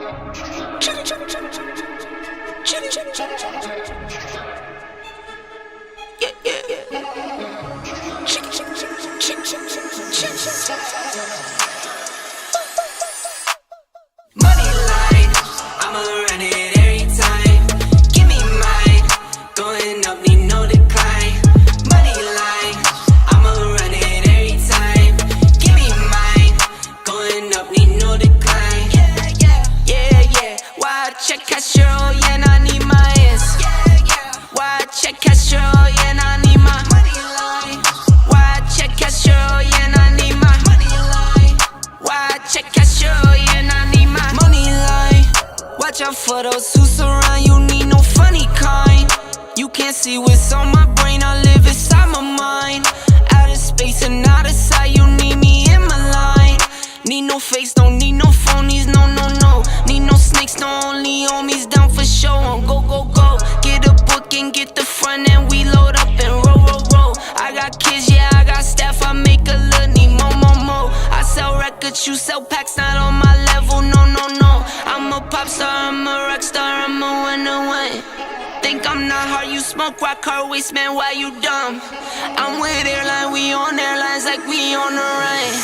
Money line, I'ma run it every time. Give me mine, going up, need no decline. Money line, I'ma run it every time. Give me mine, going up, need no decline. Yeah. Why check Castro, yeah, and I need my ass. Why check Castro, yeah, and I need my money line. Why check Castro, yeah, and I need my money line. Why check Castro, yeah, and I need my money line. Watch out for those who surround you, need no funny kind. You can't see what's on my brain, I live inside my mind. Out of space and out of sight, you need me in my line. Need no fakes, don't need no phonies, no. Need no snakes, no only homies down for show. On go. Get a book and get the front and we load up and roll. I got kids, yeah, I got staff, I make a little need more. I sell records, you sell packs, not on my level, no. I'm a pop star, I'm a rock star, I'm a winner. Think I'm not hard, you smoke rock hard waste, man, why you dumb? I'm with airline, we on airlines like we on the run.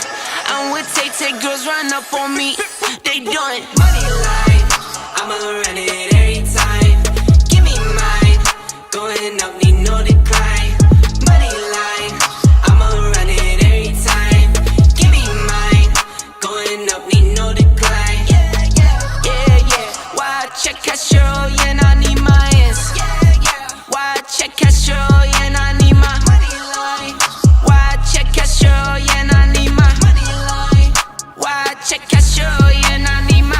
I'm with Tay, girls run up on me, they done. Money line, I'ma run it every time. Give me mine, going up, need no decline. Money line, I'ma run it every time. Give me mine, going up, need no decline. Yeah. Why check Castro, yeah, and I need my ass. Why check Castro, yeah, and I need my money line. Why check Castro, yeah, and I need my money line. Why check Castro, yeah, and I need my.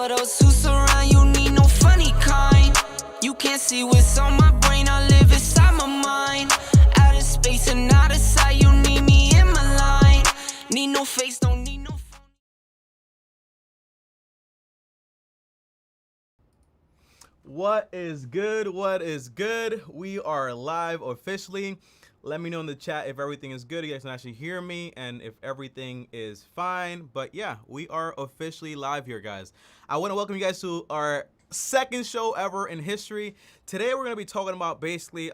for those who surround you, need no funny kind. You can't see what's on my brain, I live inside my mind. Out of space and out of sight, you need me in my line. Need no face, don't need no phone. What is good? What is good? We are live officially. Let me know in the chat if everything is good. You guys can actually hear me and if everything is fine. But yeah, we are officially live here, guys. I want to welcome you guys to our second show ever in history. Today we're going to be talking about basically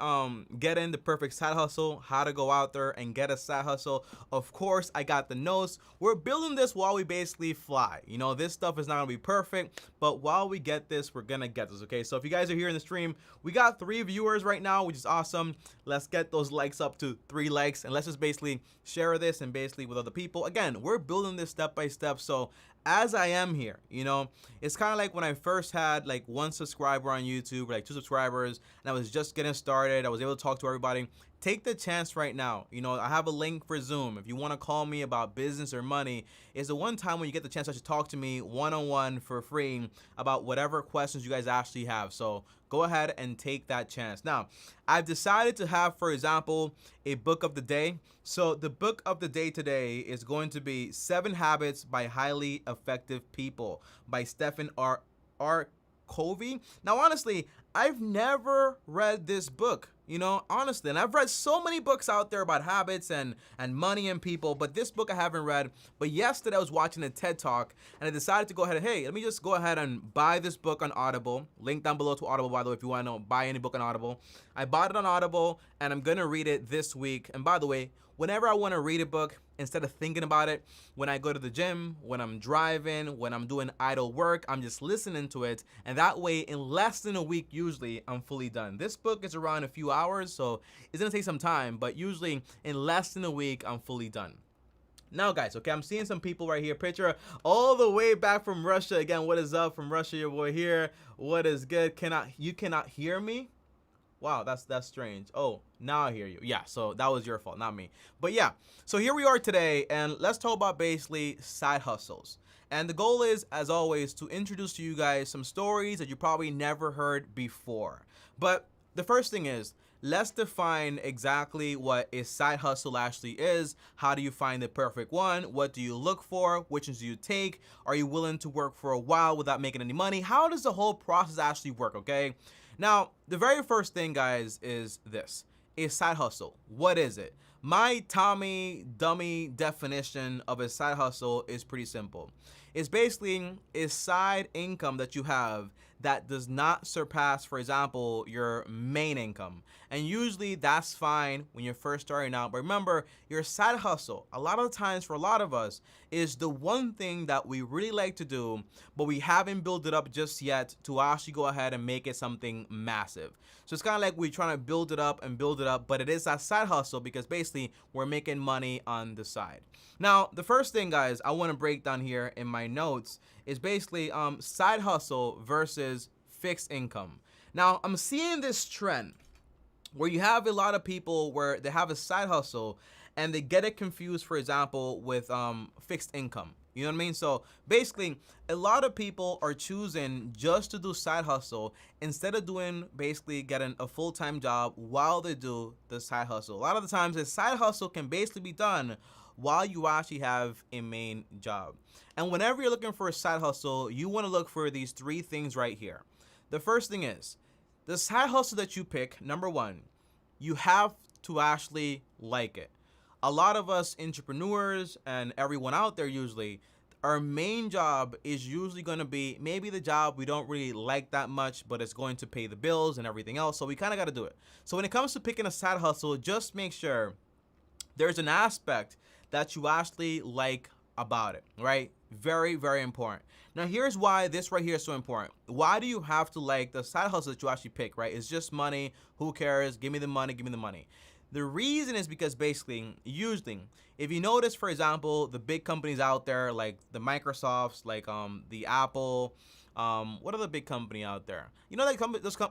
getting the perfect side hustle, how to go out there and get a side hustle. Of course, I got the notes. We're building this while we basically fly. You know, this stuff is not going to be perfect, but while we get this, we're going to get this, okay? So if you guys are here in the stream, we got 3 viewers right now, which is awesome. Let's get those likes up to 3 likes, and let's just basically share this and basically with other people. Again, we're building this step by step, so as I am here, you know, it's kind of like when I first had like 1 subscriber on YouTube, or like 2 subscribers, and I was just getting started. I was able to talk to everybody. Take the chance right now. You know, I have a link for Zoom. If you want to call me about business or money, it's the one time when you get the chance to actually talk to me one-on-one for free about whatever questions you guys actually have. So go ahead and take that chance. Now, I've decided to have, for example, a book of the day. So the book of the day today is going to be 7 Habits by Highly Effective People by Stephen R. Covey. Now, honestly, I've never read this book, you know, honestly, and I've read so many books out there about habits and money and people, but this book I haven't read. But yesterday I was watching a TED Talk and I decided to go ahead and, hey, let me just go ahead and buy this book on Audible. Link down below to Audible, by the way, if you want to know, buy any book on Audible. I bought it on Audible and I'm going to read it this week. And by the way, whenever I want to read a book, instead of thinking about it, when I go to the gym, when I'm driving, when I'm doing idle work, I'm just listening to it. And that way, in less than a week, usually, I'm fully done. This book is around a few hours, so it's going to take some time. But usually, in less than a week, I'm fully done. Now, guys, okay, I'm seeing some people right here. Picture all the way back from Russia. Again, what is up from Russia? Your boy here. What is good? You cannot hear me? Wow, that's strange. Oh, now I hear you. Yeah, so that was your fault, not me. But yeah, so here we are today, and let's talk about basically side hustles. And the goal is, as always, to introduce to you guys some stories that you probably never heard before. But the first thing is, let's define exactly what a side hustle actually is. How do you find the perfect one? What do you look for? Which ones do you take? Are you willing to work for a while without making any money? How does the whole process actually work, okay? Now, the very first thing, guys, is this. A side hustle. What is it? My Tommy dummy definition of a side hustle is pretty simple. It's basically a side income that you have that does not surpass, for example, your main income. And usually that's fine when you're first starting out. But remember, your side hustle, a lot of the times for a lot of us, is the one thing that we really like to do, but we haven't built it up just yet to actually go ahead and make it something massive. So it's kind of like we're trying to build it up, but it is that side hustle because basically we're making money on the side. Now, the first thing, guys, I want to break down here in my notes is basically side hustle versus fixed income. Now, I'm seeing this trend where you have a lot of people where they have a side hustle and they get it confused, for example, with fixed income. You know what I mean? So basically, a lot of people are choosing just to do side hustle instead of getting a full-time job while they do the side hustle. A lot of the times, a side hustle can basically be done while you actually have a main job. And whenever you're looking for a side hustle, you want to look for these 3 things right here. The first thing is, the side hustle that you pick, number 1, you have to actually like it. A lot of us entrepreneurs and everyone out there usually, our main job is usually going to be maybe the job we don't really like that much, but it's going to pay the bills and everything else. So we kind of got to do it. So when it comes to picking a side hustle, just make sure there's an aspect that you actually like about it, right? Very, very important. Now, here's why this right here is so important. Why do you have to like the side hustle that you actually pick, right? It's just money. Who cares? Give me the money. Give me the money. The reason is because basically, usually, if you notice, for example, the big companies out there, like the Microsofts, like the Apple, what are the big company out there? You know, like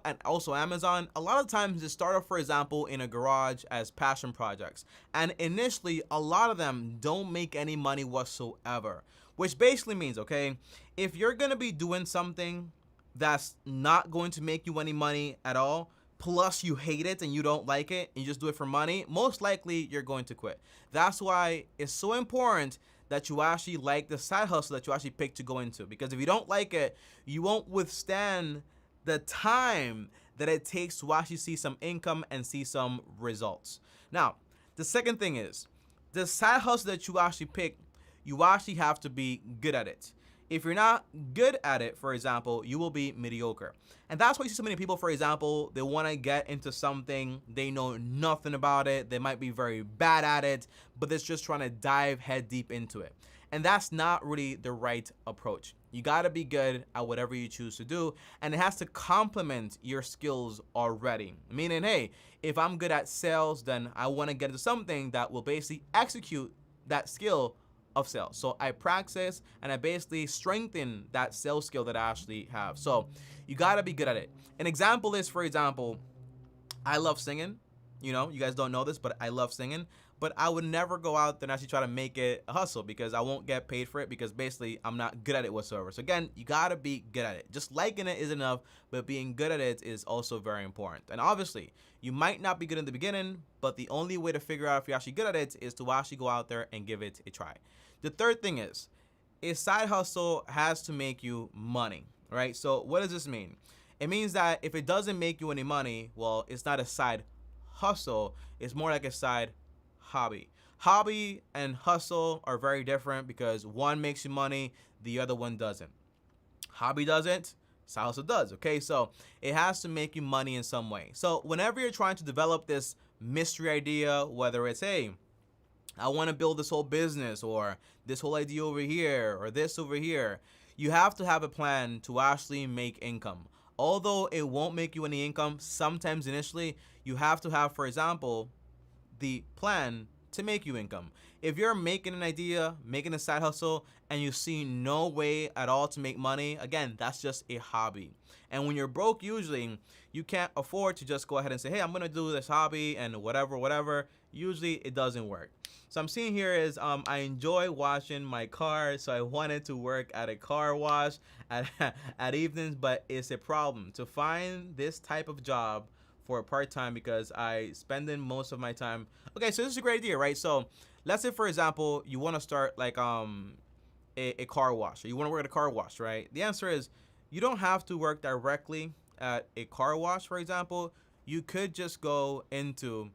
and also Amazon. A lot of times they start off, for example, in a garage as passion projects. And initially, a lot of them don't make any money whatsoever. which basically means, okay, if you're going to be doing something that's not going to make you any money at all, plus you hate it and you don't like it and you just do it for money, most likely you're going to quit. That's why it's so important that you actually like the side hustle that you actually pick to go into, because if you don't like it, you won't withstand the time that it takes to actually see some income and see some results. Now, the second thing is, the side hustle that you actually pick, you actually have to be good at it. If you're not good at it, for example, you will be mediocre. And that's why you see so many people, for example, they want to get into something, they know nothing about it, they might be very bad at it, but they're just trying to dive head deep into it. And that's not really the right approach. You got to be good at whatever you choose to do, and it has to complement your skills already. Meaning, hey, if I'm good at sales, then I want to get into something that will basically execute that skill of sales. So I practice and I basically strengthen that sales skill that I actually have. So you got to be good at it. An example is, for example, I love singing. You know, you guys don't know this, but I love singing. But I would never go out there and actually try to make it a hustle, because I won't get paid for it, because basically I'm not good at it whatsoever. So again, you got to be good at it. Just liking it is enough, but being good at it is also very important. And obviously, you might not be good in the beginning, but the only way to figure out if you're actually good at it is to actually go out there and give it a try. The third thing is, a side hustle has to make you money, right? So what does this mean? It means that if it doesn't make you any money, well, it's not a side hustle. It's more like a side hobby. Hobby and hustle are very different, because one makes you money, the other one doesn't. Hobby doesn't, side hustle does, okay? So it has to make you money in some way. So whenever you're trying to develop this mystery idea, whether it's, hey, I want to build this whole business, or this whole idea over here, or this over here, you have to have a plan to actually make income. Although it won't make you any income, sometimes initially, you have to have, for example, the plan to make you income. If you're making an idea, making a side hustle, and you see no way at all to make money, again, that's just a hobby. And when you're broke, usually you can't afford to just go ahead and say, hey, I'm gonna do this hobby and whatever. Usually it doesn't work. So I'm seeing here is I enjoy washing my car, so I wanted to work at a car wash at evenings, but it's a problem to find this type of job for a part-time, because I spend in most of my time. Okay, so this is a great idea, right? So let's say, for example, you want to start like a car wash, or you want to work at a car wash, right? The answer is, you don't have to work directly at a car wash, for example. You could just go into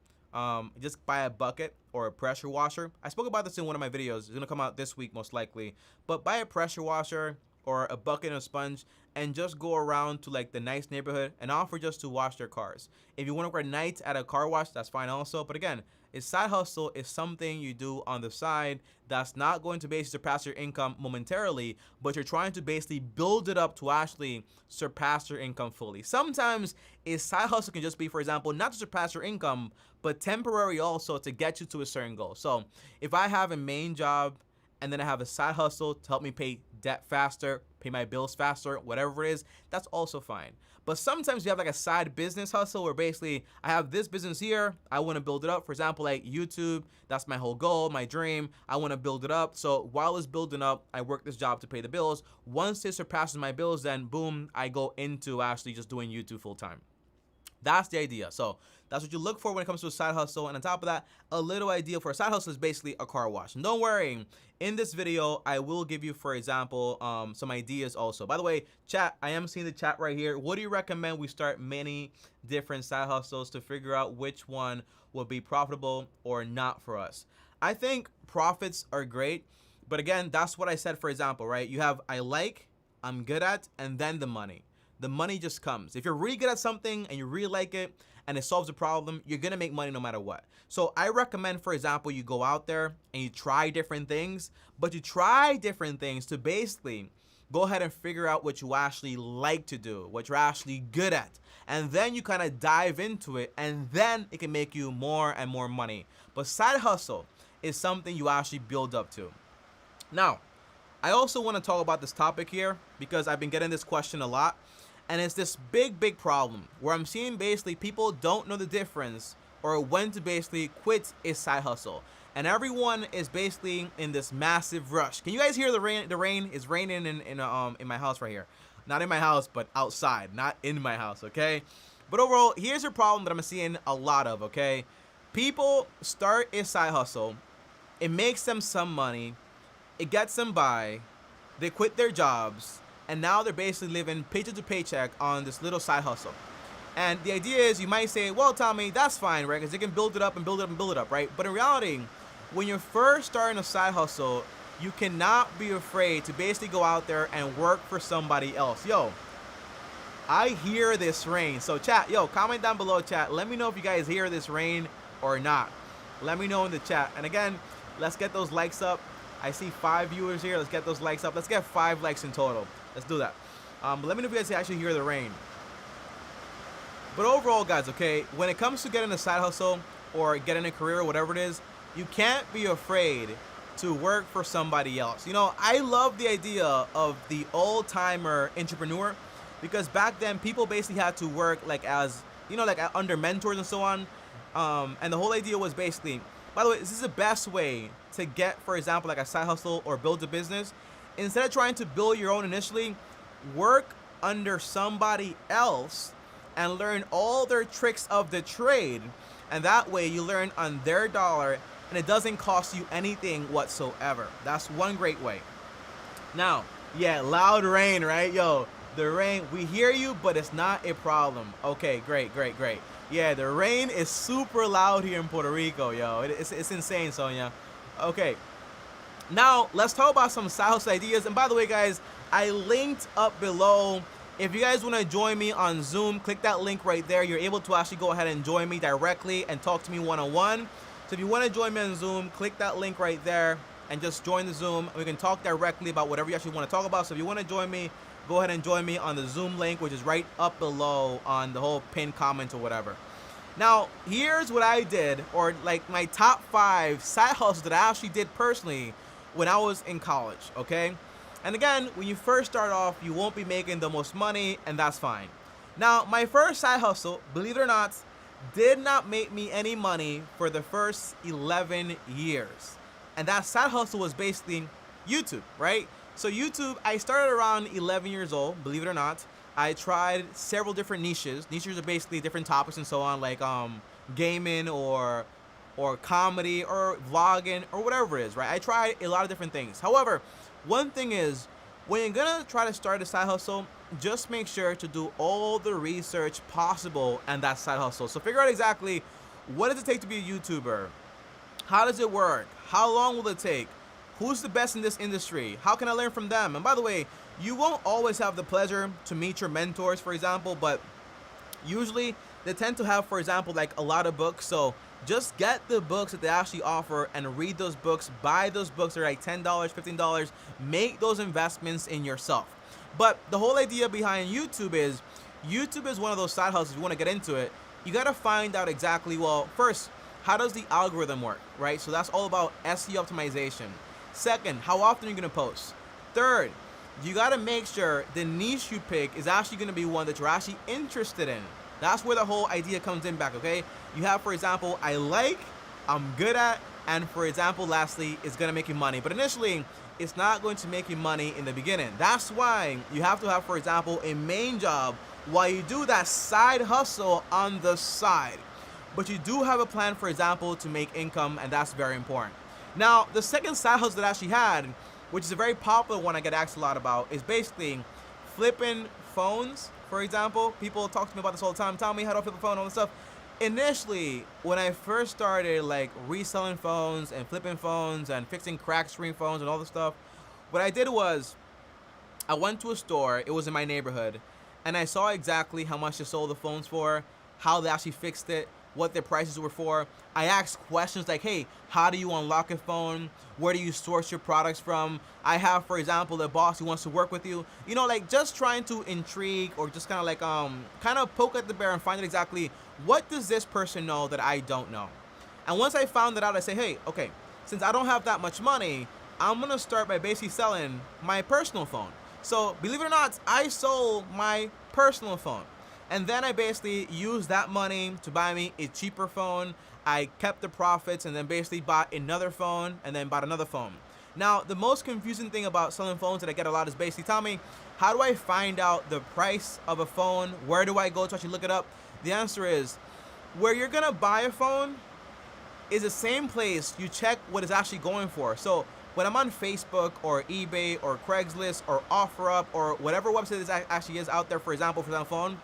just buy a bucket or a pressure washer. I spoke about this in one of my videos. It's gonna come out this week most likely. But buy a pressure washer or a bucket and a sponge, and just go around to like the nice neighborhood and offer just to wash their cars. If you want to work nights at a car wash, that's fine also. But again, a side hustle is something you do on the side that's not going to basically surpass your income momentarily, but you're trying to basically build it up to actually surpass your income fully. Sometimes a side hustle can just be, for example, not to surpass your income, but temporary also to get you to a certain goal. So if I have a main job and then I have a side hustle to help me pay debt faster, pay my bills faster, whatever it is, that's also fine. But sometimes you have like a side business hustle where basically I have this business here, I want to build it up. For example, like YouTube, that's my whole goal, my dream. I want to build it up. So while it's building up, I work this job to pay the bills. Once it surpasses my bills, then boom, I go into actually just doing YouTube full time. That's the idea. So that's what you look for when it comes to a side hustle. And on top of that, a little idea for a side hustle is basically a car wash. And don't worry, in this video, I will give you, for example, some ideas also. By the way, chat, I am seeing the chat right here. What do you recommend we start many different side hustles to figure out which one will be profitable or not for us? I think profits are great. But again, that's what I said, for example, right? You have I like, I'm good at, and then the money. The money just comes. If you're really good at something and you really like it and it solves a problem, you're gonna make money no matter what. So I recommend, for example, you go out there and you try different things, but you try different things to basically go ahead and figure out what you actually like to do, what you're actually good at. And then you kind of dive into it, and then it can make you more and more money. But side hustle is something you actually build up to. Now, I also want to talk about this topic here because I've been getting this question a lot. And it's this big problem where I'm seeing basically people don't know the difference or when to basically quit a side hustle. and everyone is basically in this massive rush. Can you guys hear the rain? The rain is raining in my house right here. Not in my house, but outside, not in my house, okay? But overall, here's your problem that I'm seeing a lot of, okay? People start a side hustle, it makes them some money, it gets them by, they quit their jobs, and now they're basically living paycheck to paycheck on this little side hustle. And the idea is, you might say, well, Tommy, that's fine, right? Because they can build it up and build it up and build it up, right? But in reality, when you're first starting a side hustle, you cannot be afraid to basically go out there and work for somebody else. Yo, I hear this rain. So chat, yo, comment down below, chat. Let me know if you guys hear this rain or not. Let me know in the chat. And again, let's get those likes up. I see 5 viewers here. Let's get those likes up. Let's get 5 likes in total. Let's do that. But let me know if you guys actually hear the rain. But overall, guys, okay, when it comes to getting a side hustle or getting a career or whatever it is, you can't be afraid to work for somebody else. You know, I love the idea of the old-timer entrepreneur, because back then people basically had to work like as, you know, like under mentors and so on. And the whole idea was basically, by the way, this is the best way to get, for example, like a side hustle or build a business. Instead of trying to build your own initially, work under somebody else and learn all their tricks of the trade. And that way you learn on their dollar and it doesn't cost you anything whatsoever. That's one great way. Now, yeah, loud rain, right? Yo, the rain, we hear you, but it's not a problem. Okay, great. Yeah, the rain is super loud here in Puerto Rico, yo. It's insane, Sonia. Okay, now let's talk about some side hustle ideas. And by the way, guys, I linked up below. If you guys want to join me on Zoom, click that link right there. You're able to actually go ahead and join me directly and talk to me one-on-one. So if you want to join me on Zoom, click that link right there and just join the Zoom. We can talk directly about whatever you actually want to talk about. So if you want to join me, go ahead and join me on the Zoom link, which is right up below on the whole pinned comment or whatever. Now, here's what I did, or like my top 5 side hustles that I actually did personally when I was in college, okay? And again, when you first start off, you won't be making the most money, and that's fine. Now, my first side hustle, believe it or not, did not make me any money for the first 11 years. And that side hustle was basically YouTube, right? So YouTube, I started around 11 years old, believe it or not. I tried several different niches. Niches are basically different topics and so on, like gaming or comedy or vlogging or whatever it is, right? I tried a lot of different things. However, one thing is, when you're gonna try to start a side hustle, just make sure to do all the research possible and that side hustle. So figure out exactly what does it take to be a YouTuber? How does it work? How long will it take? Who's the best in this industry? How can I learn from them? And by the way, you won't always have the pleasure to meet your mentors, for example, but usually they tend to have, for example, like a lot of books. So just get the books that they actually offer and read those books, buy those books. They're like $10, $15. Make those investments in yourself. But the whole idea behind YouTube is one of those side hustles. If you want to get into it, you got to find out exactly, well, first, how does the algorithm work, right? So that's all about SEO optimization. Second, how often are you going to post? Third, you got to make sure the niche you pick is actually going to be one that you're actually interested in. That's where the whole idea comes in back, okay? You have, for example, I'm good at, and for example, lastly, it's going to make you money. But initially, it's not going to make you money in the beginning. That's why you have to have, for example, a main job while you do that side hustle on the side. But you do have a plan, for example, to make income, and that's very important. Now, the second side hustle that I actually had, which is a very popular one I get asked a lot about, is basically flipping phones, for example. People talk to me about this all the time. Tell me how to flip a phone, all this stuff. Initially, when I first started like reselling phones and flipping phones and fixing cracked screen phones and all this stuff, what I did was I went to a store, it was in my neighborhood, and I saw exactly how much they sold the phones for, how they actually fixed it, what their prices were for. I asked questions like, hey, how do you unlock a phone? Where do you source your products from? I have, for example, a boss who wants to work with you. You know, like just trying to intrigue or just kind of like kind of poke at the bear and find out exactly what does this person know that I don't know. And once I found that out, I say, hey, okay, since I don't have that much money, I'm gonna start by basically selling my personal phone. So believe it or not, I sold my personal phone. And then I basically used that money to buy me a cheaper phone. I kept the profits and then basically bought another phone and then bought another phone. Now, the most confusing thing about selling phones that I get a lot is basically, tell me, how do I find out the price of a phone? Where do I go to actually look it up? The answer is, where you're gonna buy a phone is the same place you check what it's actually going for. So when I'm on Facebook or eBay or Craigslist or OfferUp or whatever website this actually is out there, for example, for that phone,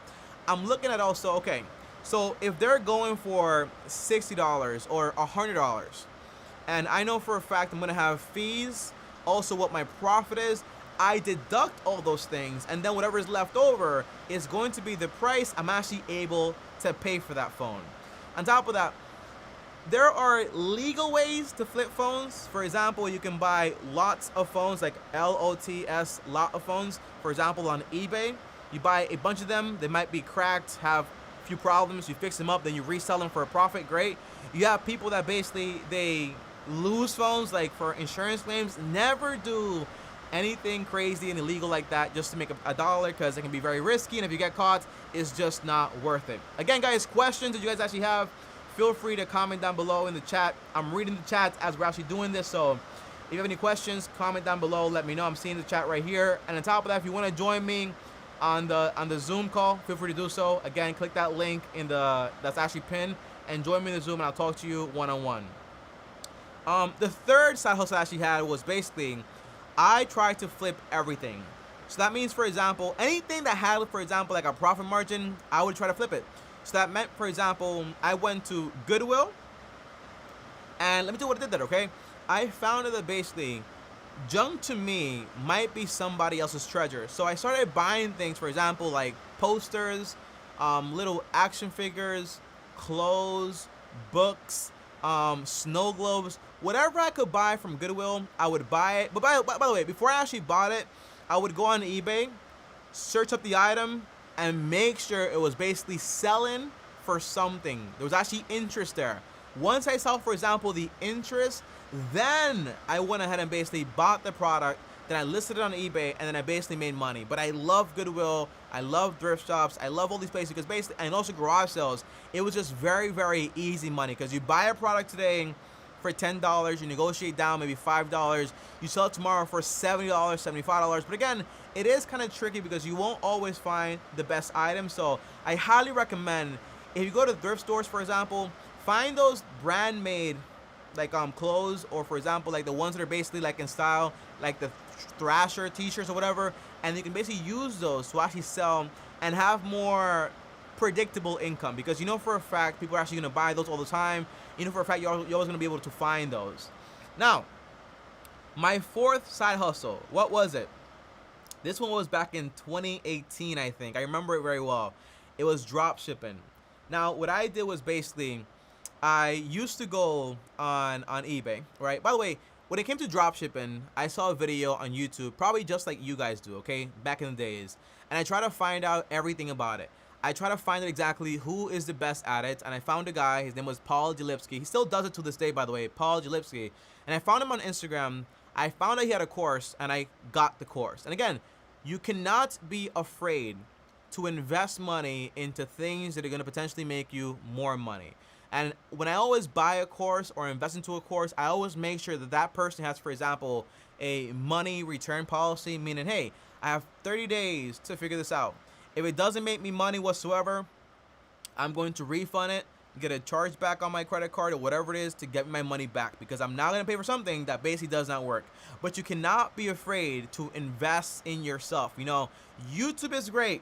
I'm looking at also, okay, so if they're going for $60 or $100, and I know for a fact I'm gonna have fees, also what my profit is, I deduct all those things, and then whatever is left over is going to be the price I'm actually able to pay for that phone. On top of that, there are legal ways to flip phones. For example, you can buy lots of phones, like LOTS, lot of phones. For example, on eBay, you buy a bunch of them. They might be cracked, have a few problems. You fix them up, then you resell them for a profit. Great. You have people that basically, they lose phones, like for insurance claims. Never do anything crazy and illegal like that just to make a dollar, because it can be very risky, and if you get caught, it's just not worth it. Again, guys, questions that you guys actually have, feel free to comment down below in the chat. I'm reading the chat as we're actually doing this, so if you have any questions, comment down below, let me know. I'm seeing the chat right here. And on top of that, if you want to join me on the Zoom call, feel free to do so. Again, click that link in that's actually pinned and join me in the Zoom, and I'll talk to you one-on-one. The third side hustle I actually had was basically, I tried to flip everything. So that means, for example, anything that had, for example, like a profit margin, I would try to flip it. So that meant, for example, I went to Goodwill, and let me tell you what I did there, okay? I found that basically, junk to me might be somebody else's treasure. So I started buying things, for example, like posters, little action figures, clothes, books, snow globes, whatever I could buy from Goodwill, I would buy it. But by the way, before I actually bought it, I would go on eBay, search up the item, and make sure it was basically selling for something. There was actually interest there. Once I saw, for example, the interest, then I went ahead and basically bought the product, then I listed it on eBay, and then I basically made money. But I love Goodwill, I love thrift shops, I love all these places, because basically, and also garage sales, it was just very, very easy money, because you buy a product today for $10, you negotiate down maybe $5, you sell it tomorrow for $70, $75. But again, it is kind of tricky because you won't always find the best item. So I highly recommend, if you go to thrift stores, for example, find those brand made like clothes, or for example, like the ones that are basically like in style, like the Thrasher t-shirts or whatever, and you can basically use those to actually sell and have more predictable income, because you know for a fact people are actually going to buy those all the time. You know for a fact you're always going to be able to find those. Now, my fourth side hustle, what was it? This one was back in 2018, I think. I remember it very well. It was drop shipping. Now, what I did was basically, I used to go on eBay, right? By the way, when it came to drop shipping, I saw a video on YouTube, probably just like you guys do, okay, back in the days, and I try to find out everything about it. I try to find out exactly who is the best at it, and I found a guy. His name was Paul Jalipsky. He still does it to this day, by the way, Paul Jalipsky. And I found him on Instagram. I found out he had a course, and I got the course. And again, you cannot be afraid to invest money into things that are going to potentially make you more money. And when I always buy a course or invest into a course, I always make sure that that person has, for example, a money return policy, meaning, hey, I have 30 days to figure this out. If it doesn't make me money whatsoever, I'm going to refund it, get a charge back on my credit card or whatever it is to get my money back, because I'm not going to pay for something that basically does not work. But you cannot be afraid to invest in yourself. You know, YouTube is great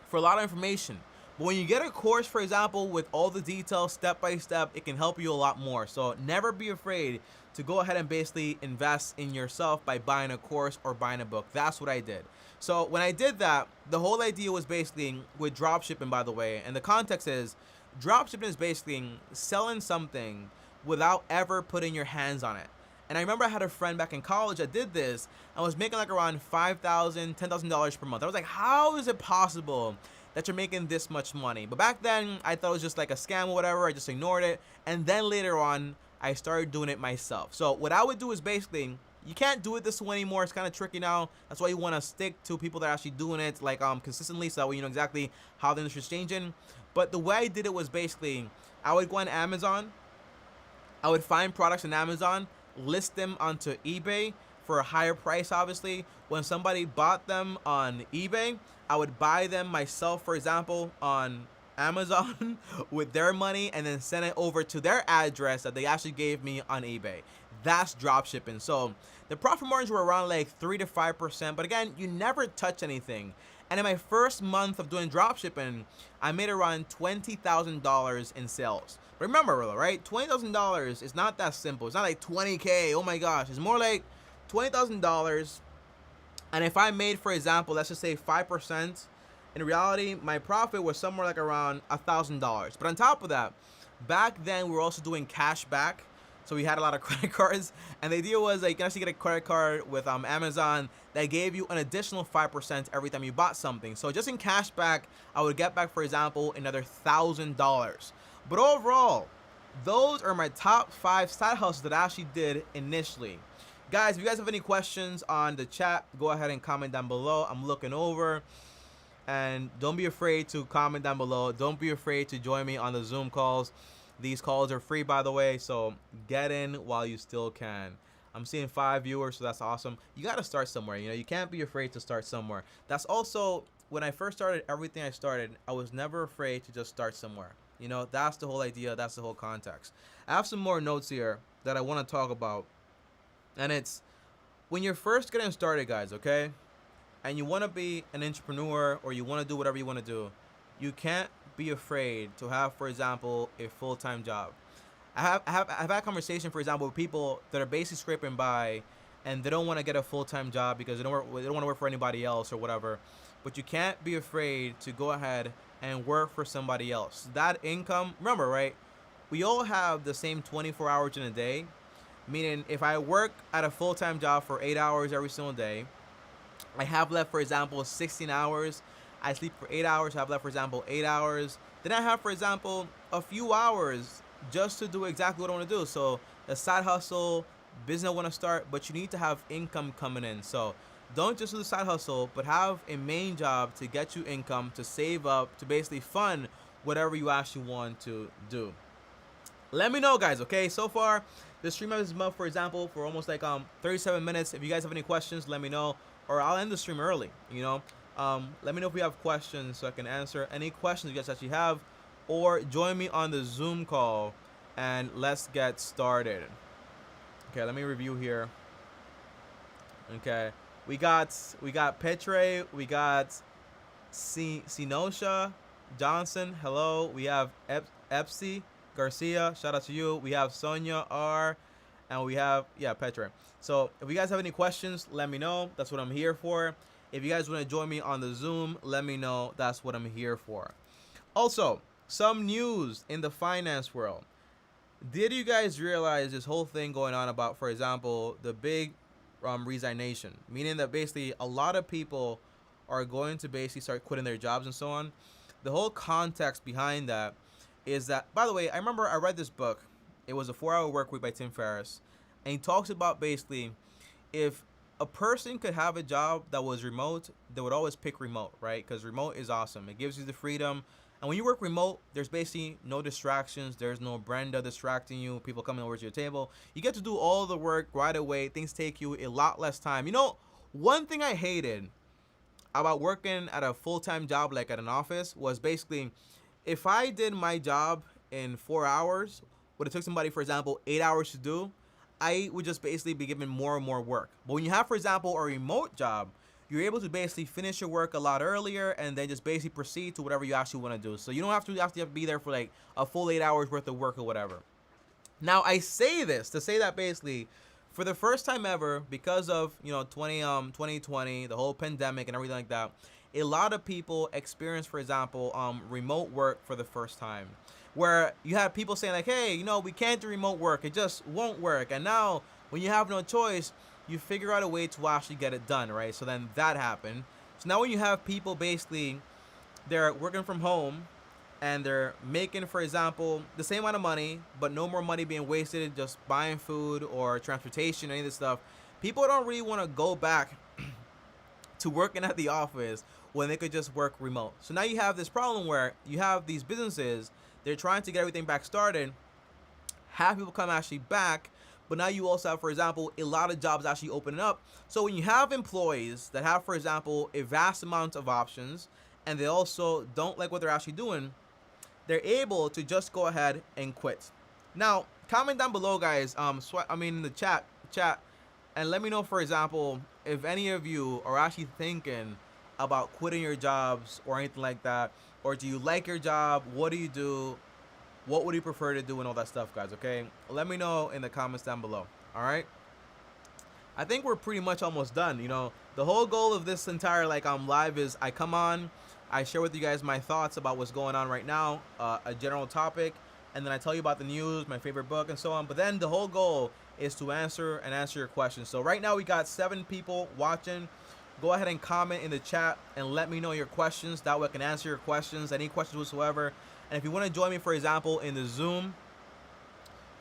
for a lot of information, but when you get a course, for example, with all the details step by step, it can help you a lot more. So never be afraid to go ahead and basically invest in yourself by buying a course or buying a book. That's what I did. So when I did that, the whole idea was basically with drop shipping, by the way, and the context is drop shipping is basically selling something without ever putting your hands on it. And I remember I had a friend back in college that did this and was making like around $5,000, $10,000 per month. I was like, how is it possible that you're making this much money? But back then, I thought it was just like a scam or whatever. I just ignored it. And then later on, I started doing it myself. So what I would do is basically, you can't do it this way anymore. It's kind of tricky now. That's why you want to stick to people that are actually doing it like consistently, so that way you know exactly how the industry's changing. But the way I did it was basically I would go on Amazon, I would find products on Amazon, list them onto eBay for a higher price, obviously. When somebody bought them on eBay, I would buy them myself, for example, on Amazon with their money, and then send it over to their address that they actually gave me on eBay. That's drop shipping. So the profit margins were around like 3 to 5%, but again, you never touch anything. And in my first month of doing drop shipping, I made around $20,000 in sales. Remember, right? $20,000 is not that simple. It's not like 20K. Oh my gosh. It's more like $20,000. And if I made, for example, let's just say 5%, in reality, my profit was somewhere like around $1,000. But on top of that, back then we were also doing cash back. So we had a lot of credit cards, and the idea was that you can actually get a credit card with Amazon that gave you an additional 5% every time you bought something. So just in cash back, I would get back, for example, another $1,000. But overall, those are my top 5 side hustles that I actually did initially. Guys, if you guys have any questions on the chat, go ahead and comment down below. I'm looking over. And don't be afraid to comment down below. Don't be afraid to join me on the Zoom calls. These calls are free, by the way, so get in while you still can. I'm seeing 5 viewers, so that's awesome. You got to start somewhere. You know, you can't be afraid to start somewhere. That's also, when I first started everything I started, I was never afraid to just start somewhere. You know, that's the whole idea. That's the whole context. I have some more notes here that I want to talk about. And it's when you're first getting started, guys, okay? And you want to be an entrepreneur, or you want to do whatever you want to do, you can't be afraid to have, for example, a full-time job. I've had conversation, for example, with people that are basically scraping by, and they don't want to get a full-time job because they don't want to work for anybody else or whatever. But you can't be afraid to go ahead and work for somebody else. That income, remember, right? We all have the same 24 hours in a day. Meaning, if I work at a full-time job for 8 hours every single day, I have left, for example, 16 hours. I sleep for 8 hours. I have left, for example, 8 hours. Then I have, for example, a few hours just to do exactly what I want to do. So a side hustle, business I want to start, but you need to have income coming in. So don't just do the side hustle, but have a main job to get you income, to save up, to basically fund whatever you actually want to do. Let me know, guys, okay? So far, the stream has been up, for example, for almost like 37 minutes. If you guys have any questions, let me know, or I'll end the stream early, you know? Let me know if you have questions so I can answer any questions you guys actually have, or join me on the Zoom call and let's get started. Okay, let me review here. Okay, we got Petre, we got Sinosha Johnson, hello. We have Epsi Garcia, shout out to you. We have Sonia R, and we have Petre. So if you guys have any questions, let me know. That's what I'm here for. If you guys want to join me on the Zoom, let me know. That's what I'm here for. Also, some news in the finance world. Did you guys realize this whole thing going on about, for example, the big resignation? Meaning that basically a lot of people are going to basically start quitting their jobs and so on. The whole context behind that is that, by the way, I remember I read this book. It was a 4-Hour Work Week by Tim Ferriss. And he talks about basically if a person could have a job that was remote, they would always pick remote, right? Because remote is awesome. It gives you the freedom. And when you work remote, there's basically no distractions. There's no Brenda distracting you, people coming over to your table. You get to do all the work right away. Things take you a lot less time. You know, one thing I hated about working at a full-time job, like at an office, was basically if I did my job in 4 hours, what it took somebody, for example, 8 hours to do, I would just basically be given more and more work. But when you have, for example, a remote job, you're able to basically finish your work a lot earlier and then just basically proceed to whatever you actually want to do. So you don't have to be there for like a full 8 hours worth of work or whatever. Now, I say this to say that basically for the first time ever, because of, you know, 2020, the whole pandemic and everything like that, a lot of people experience, for example, remote work for the first time. Where you have people saying like, hey, you know, we can't do remote work. It just won't work. And now when you have no choice, you figure out a way to actually get it done, right? So then that happened. So now when you have people basically, they're working from home and they're making, for example, the same amount of money, but no more money being wasted just buying food or transportation, any of this stuff. people don't really want to go back to working at the office when they could just work remote. So now you have this problem where you have these businesses, they're trying to get everything back started, have people come actually back, but now you also have, for example, a lot of jobs actually opening up. So when you have employees that have, for example, a vast amount of options, and they also don't like what they're actually doing, they're able to just go ahead and quit. Now, comment down below, guys, in the chat, and let me know, for example, if any of you are actually thinking about quitting your jobs or anything like that, or do you like your job? What do you do? What would you prefer to do and all that stuff, guys, okay? Let me know in the comments down below, all right? I think we're pretty much almost done. You know, the whole goal of this entire live is I come on, I share with you guys my thoughts about what's going on right now, a general topic, and then I tell you about the news, my favorite book, and so on. But then the whole goal is to answer your questions. So right now we got 7 people watching. Go ahead and comment in the chat and let me know your questions. That way I can answer your questions, any questions whatsoever. And if you want to join me, for example, in the Zoom,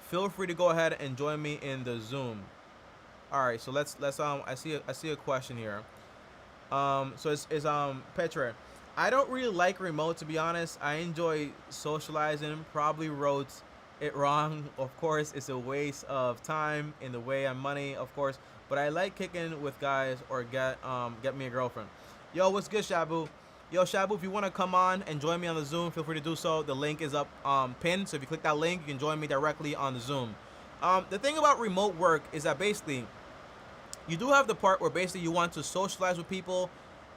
feel free to go ahead and join me in the Zoom. All right, so let's I see a question here. So it's Petra. I don't really like remote, to be honest. I enjoy socializing. Probably wrote it wrong. Of course, it's a waste of time in the way and money, of course. But I like kicking with guys or get me a girlfriend. Yo, what's good, Shabu? Yo, Shabu, if you want to come on and join me on the Zoom, feel free to do so. The link is up pinned, so if you click that link, you can join me directly on the Zoom. The thing about remote work is that basically you do have the part where basically you want to socialize with people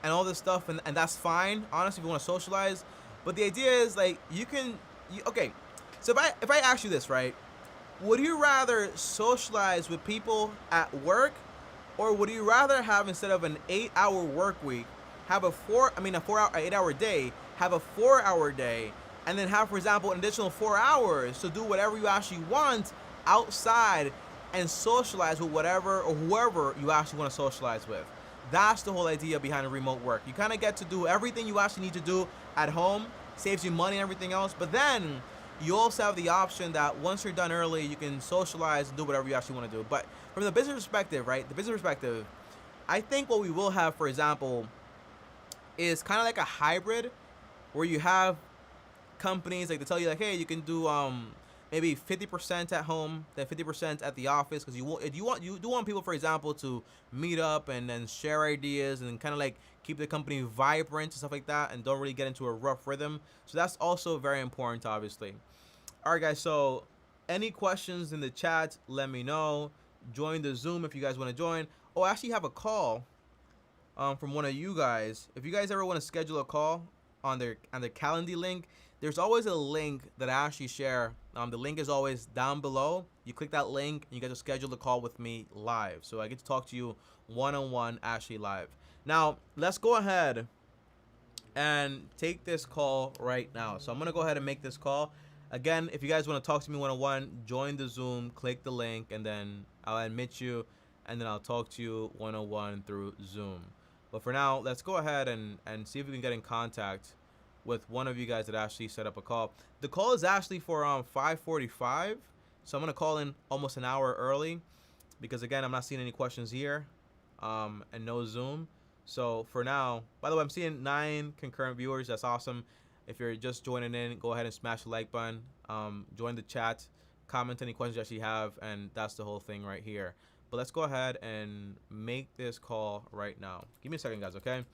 and all this stuff, and that's fine, honestly, if you want to socialize. But the idea is, like, okay, so if I ask you this, right, would you rather socialize with people at work, or would you rather have, instead of an 8-hour work week, have a 8-hour day, have a 4-hour day, and then have, for example, an additional 4 hours to do whatever you actually want outside and socialize with whatever or whoever you actually want to socialize with? That's the whole idea behind remote work. You kind of get to do everything you actually need to do at home, saves you money and everything else, but then you also have the option that once you're done early, you can socialize and do whatever you actually want to do. But from the business perspective, right, I think what we will have, for example, is kind of like a hybrid where you have companies, like, they tell you, like, hey, you can do maybe 50% at home, then 50% at the office, because you do want people, for example, to meet up and then share ideas and kind of like keep the company vibrant and stuff like that, and don't really get into a rough rhythm. So that's also very important, obviously. All right, guys, so any questions in the chat, let me know. Join the Zoom if you guys want to join. Oh, I actually have a call from one of you guys. If you guys ever want to schedule a call on the Calendly link, there's always a link that I actually share. The link is always down below. You click that link and you get to schedule a call with me live. So I get to talk to you one-on-one, actually live. Now, let's go ahead and take this call right now. So I'm going to go ahead and make this call. Again, if you guys want to talk to me one-on-one, join the Zoom, click the link, and then I'll admit you, and then I'll talk to you one-on-one through Zoom. But for now, let's go ahead and see if we can get in contact with one of you guys that actually set up a call. The call is actually for 5:45, so I'm going to call in almost an hour early because, again, I'm not seeing any questions here and no Zoom. So for now, by the way, I'm seeing 9 concurrent viewers. That's awesome. If you're just joining in, go ahead and smash the like button, join the chat, comment any questions you actually have, and that's the whole thing right here. But let's go ahead and make this call right now. Give me a second, guys, okay?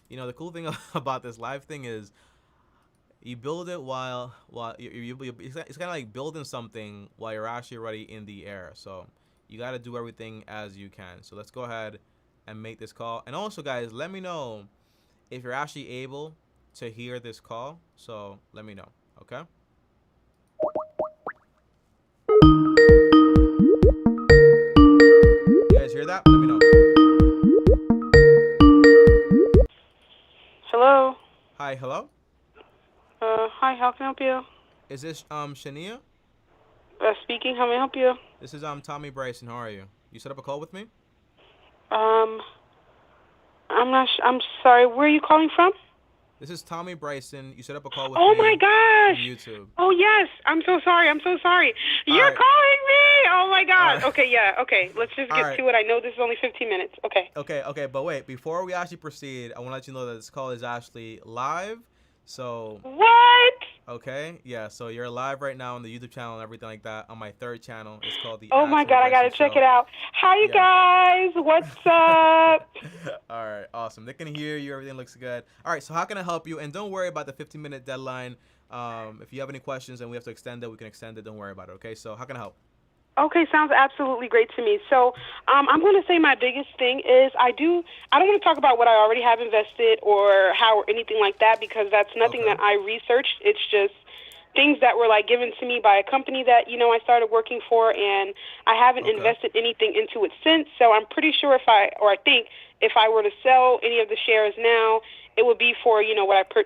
You know, the cool thing about this live thing is you build it while it's kind of like building something while you're actually already in the air. So you got to do everything as you can. So let's go ahead and make this call. And also, guys, let me know if you're actually able to hear this call. So let me know, okay? You guys hear that? Let me know. Hello. Hi, hello? Hi, how can I help you? Is this Shania? Speaking, how may I help you? This is Tommy Bryson. How are you? You set up a call with me? I'm sorry, where are you calling from? This is Tommy Bryson. You set up a call with Oh me. my gosh! On YouTube. Oh yes, I'm so sorry. You're right. calling me! Oh my God. right. Okay, yeah. Okay, let's just All get right. to it. I know this is only 15 minutes. Okay. Okay, but wait, before we actually proceed, I want to let you know that this call is actually live. So, What? okay, yeah, so you're live right now on the YouTube channel and everything like that. On my third channel, it's called the Oh my Actual God, I Bryson gotta check Show. it out. Hi, you Yeah. guys. What's up? All right, awesome. They can hear you. Everything looks good. All right, so how can I help you? And don't worry about the 15-minute deadline. If you have any questions and we have to extend it, we can extend it. Don't worry about it, okay? So how can I help? Okay, sounds absolutely great to me. So I'm going to say my biggest thing is I don't want to talk about what I already have invested or how or anything like that because that's nothing Okay. that I researched. It's just things that were like given to me by a company that, I started working for, and I haven't Okay. invested anything into it since. So I'm pretty sure I think if I were to sell any of the shares now, it would be for,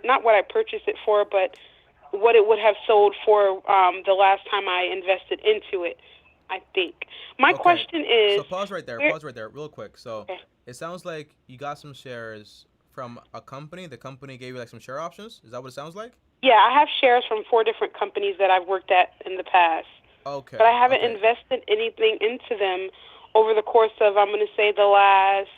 not what I purchased it for, but what it would have sold for the last time I invested into it, I think. My Okay. question is, So pause right there. where, Pause right there, real quick. So okay. it sounds like you got some shares from a company. The company gave you like some share options. Is that what it sounds like? Yeah, I have shares from 4 different companies that I've worked at in the past, Okay. but I haven't Okay. invested anything into them over the course of, I'm going to say, the last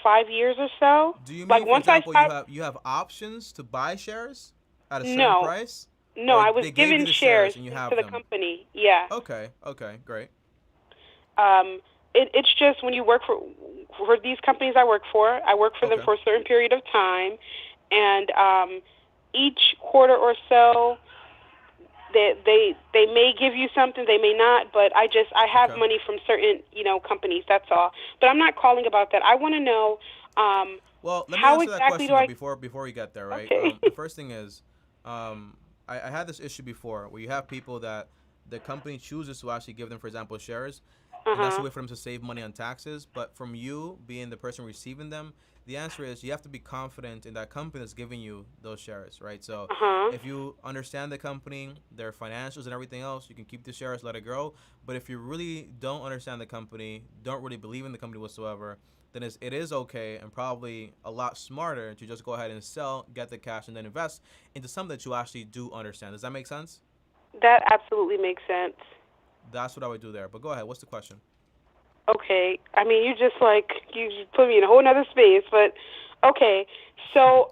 5 years or so. Do you Like mean, for once I example, start, you have options to buy shares at a certain no, price, no, or I was they gave you given the shares shares and you into have the them? company. Yeah. Okay. Okay. Great. It's just when you work for these companies I work for them Okay. for a certain period of time, and each quarter or so, they may give you something, they may not, but I have Okay. money from certain companies. That's all. But I'm not calling about that. I want to know Well, let me how answer that exactly do question though I? before we get there, right? Okay. The first thing is, I had this issue before where you have people that the company chooses to actually give them, for example, shares, and that's a Uh-huh. way for them to save money on taxes. But from you being the person receiving them, the answer is you have to be confident in that company that's giving you those shares, right? So Uh-huh. if you understand the company, their financials and everything else, you can keep the shares, let it grow. But if you really don't understand the company, don't really believe in the company whatsoever, then it is okay and probably a lot smarter to just go ahead and sell, get the cash, and then invest into something that you actually do understand. Does that make sense? That absolutely makes sense. That's what I would do there. But go ahead. What's the question? Okay. I mean, you just put me in a whole other space, but okay. So,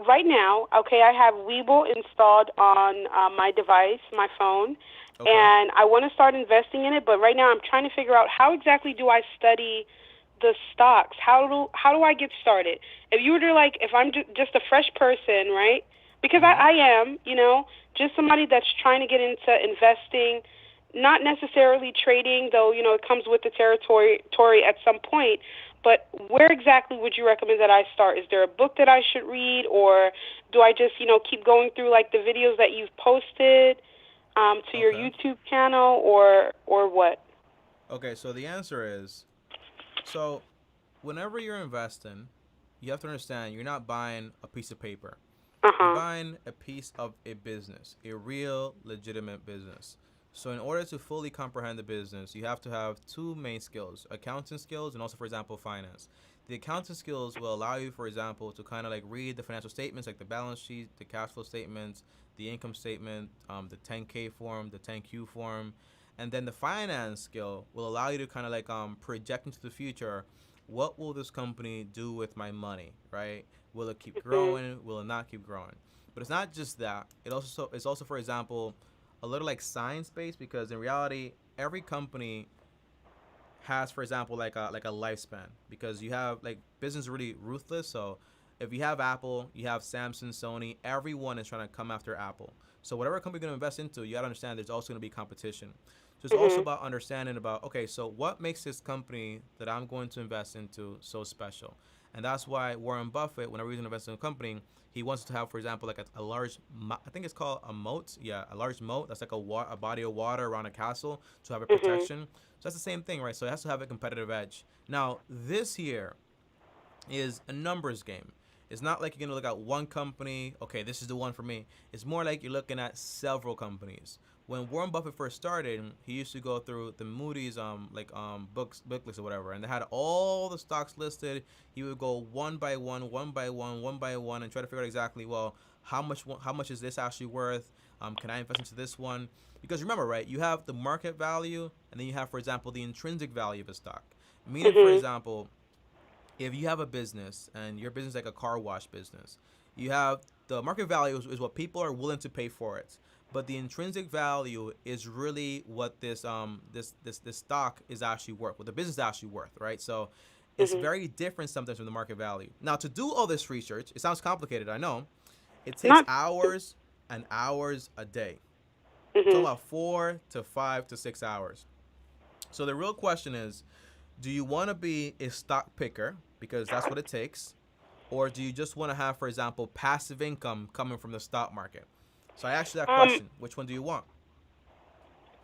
right now, okay, I have Webull installed on my device, my phone, Okay. and I want to start investing in it, but right now I'm trying to figure out how exactly do I study the stocks? How do I get started? If you were to if I'm just a fresh person, right? Because Mhm. I am, just somebody that's trying to get into investing, not necessarily trading, though, it comes with the territory at some point. But where exactly would you recommend that I start? Is there a book that I should read, or do I just, keep going through the videos that you've posted to your Okay. YouTube channel, or what? Okay. So the answer is, so whenever you're investing, you have to understand you're not buying a piece of paper. You're Uh-huh. buying a piece of a business, a real legitimate business. So in order to fully comprehend the business, you have to have two main skills: accounting skills and also, for example, finance. The accounting skills will allow you, for example, to kind of read the financial statements, like the balance sheet, the cash flow statements, the income statement, the 10K form, the 10Q form. And then the finance skill will allow you to kind of project into the future. What will this company do with my money, right? Will it keep Mhm. growing? Will it not keep growing? But it's not just that. It's also, for example, a little science based, because in reality, every company has, for example, like a lifespan, because you have business really ruthless. So if you have Apple, you have Samsung, Sony, everyone is trying to come after Apple. So whatever company you're going to invest into, you got to understand there's also going to be competition. So it's also Mhm. about understanding about, okay, so what makes this company that I'm going to invest into so special? And that's why Warren Buffett, whenever he's investing in a company, he wants to have, for example, a large, I think it's called a moat. Yeah, a large moat. That's like a body of water around a castle to have a Mhm. protection. So that's the same thing, right? So it has to have a competitive edge. Now, this here is a numbers game. It's not like you're gonna look at one company. Okay, this is the one for me. It's more like you're looking at several companies. When Warren Buffett first started, he used to go through the Moody's book list or whatever, and they had all the stocks listed. He would go one by one, one by one, one by one, and try to figure out exactly, well, how much is this actually worth? Can I invest into this one? Because remember, right, you have the market value, and then you have, for example, the intrinsic value of a stock. Meaning, for example, if you have a business and your business is like a car wash business, you have the market value is what people are willing to pay for it. But the intrinsic value is really what this stock is actually worth, what the business is actually worth, right? So it's very different sometimes from the market value. Now, to do all this research, it sounds complicated, I know. It takes Not. hours and hours a day. It's Mhm. about 4 to 5 to 6 hours. So the real question is, do you want to be a stock picker because that's what it takes, or do you just want to have, for example, passive income coming from the stock market? So I asked you that Um, question. Which one do you want?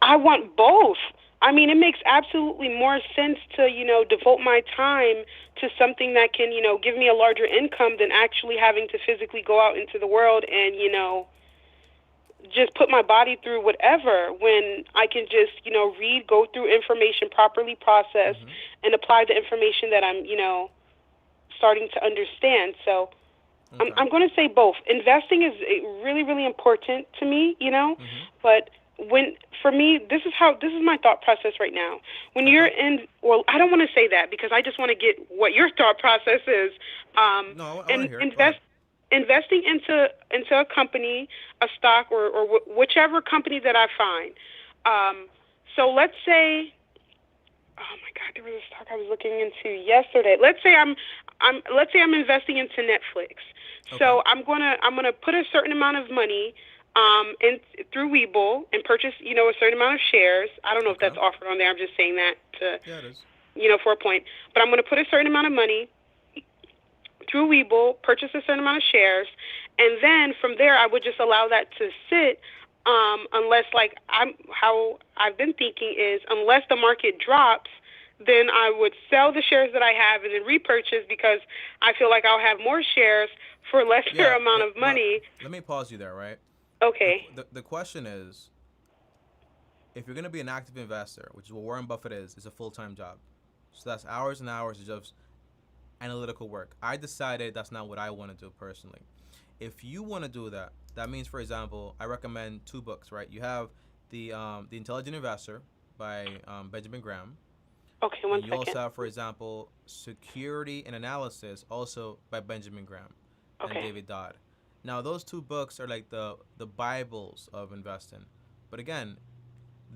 I want both. I mean, it makes absolutely more sense to, devote my time to something that can, give me a larger income than actually having to physically go out into the world and, just put my body through whatever when I can just, read, go through information, properly process, and apply the information that I'm, starting to understand. So Okay. I'm going to say both. Investing is really, really important to me, but for me, this is my thought process right now. When you're in, well, I don't want to say that because I just want to get what your thought process is. No, I want to And hear it. Go ahead. investing into a company, a stock, or whichever company that I find. So let's say, oh my God, there was a stock I was looking into yesterday. Let's say I'm investing into Netflix. So Okay. I'm gonna put a certain amount of money in through Webull and purchase a certain amount of shares. I don't know if Okay. that's offered on there. I'm just saying that to Yeah, it is. for a point. But I'm gonna put a certain amount of money through Webull, purchase a certain amount of shares, and then from there I would just allow that to sit. Unless, like, how I've been thinking is, unless the market drops, then I would sell the shares that I have and then repurchase because I feel like I'll have more shares for lesser Yeah, amount of but money. let me pause you there, right? Okay. The question is, if you're going to be an active investor, which is what Warren Buffett is, it's a full-time job. So that's hours and hours of just analytical work. I decided that's not what I want to do personally. If you want to do that, that means, for example, I recommend 2 books, right? You have the Intelligent Investor by Benjamin Graham, Okay, and one you second. also have, for example, Security and Analysis, also by Benjamin Graham and Okay. David Dodd. Now, those 2 books are like the Bibles of investing. But again,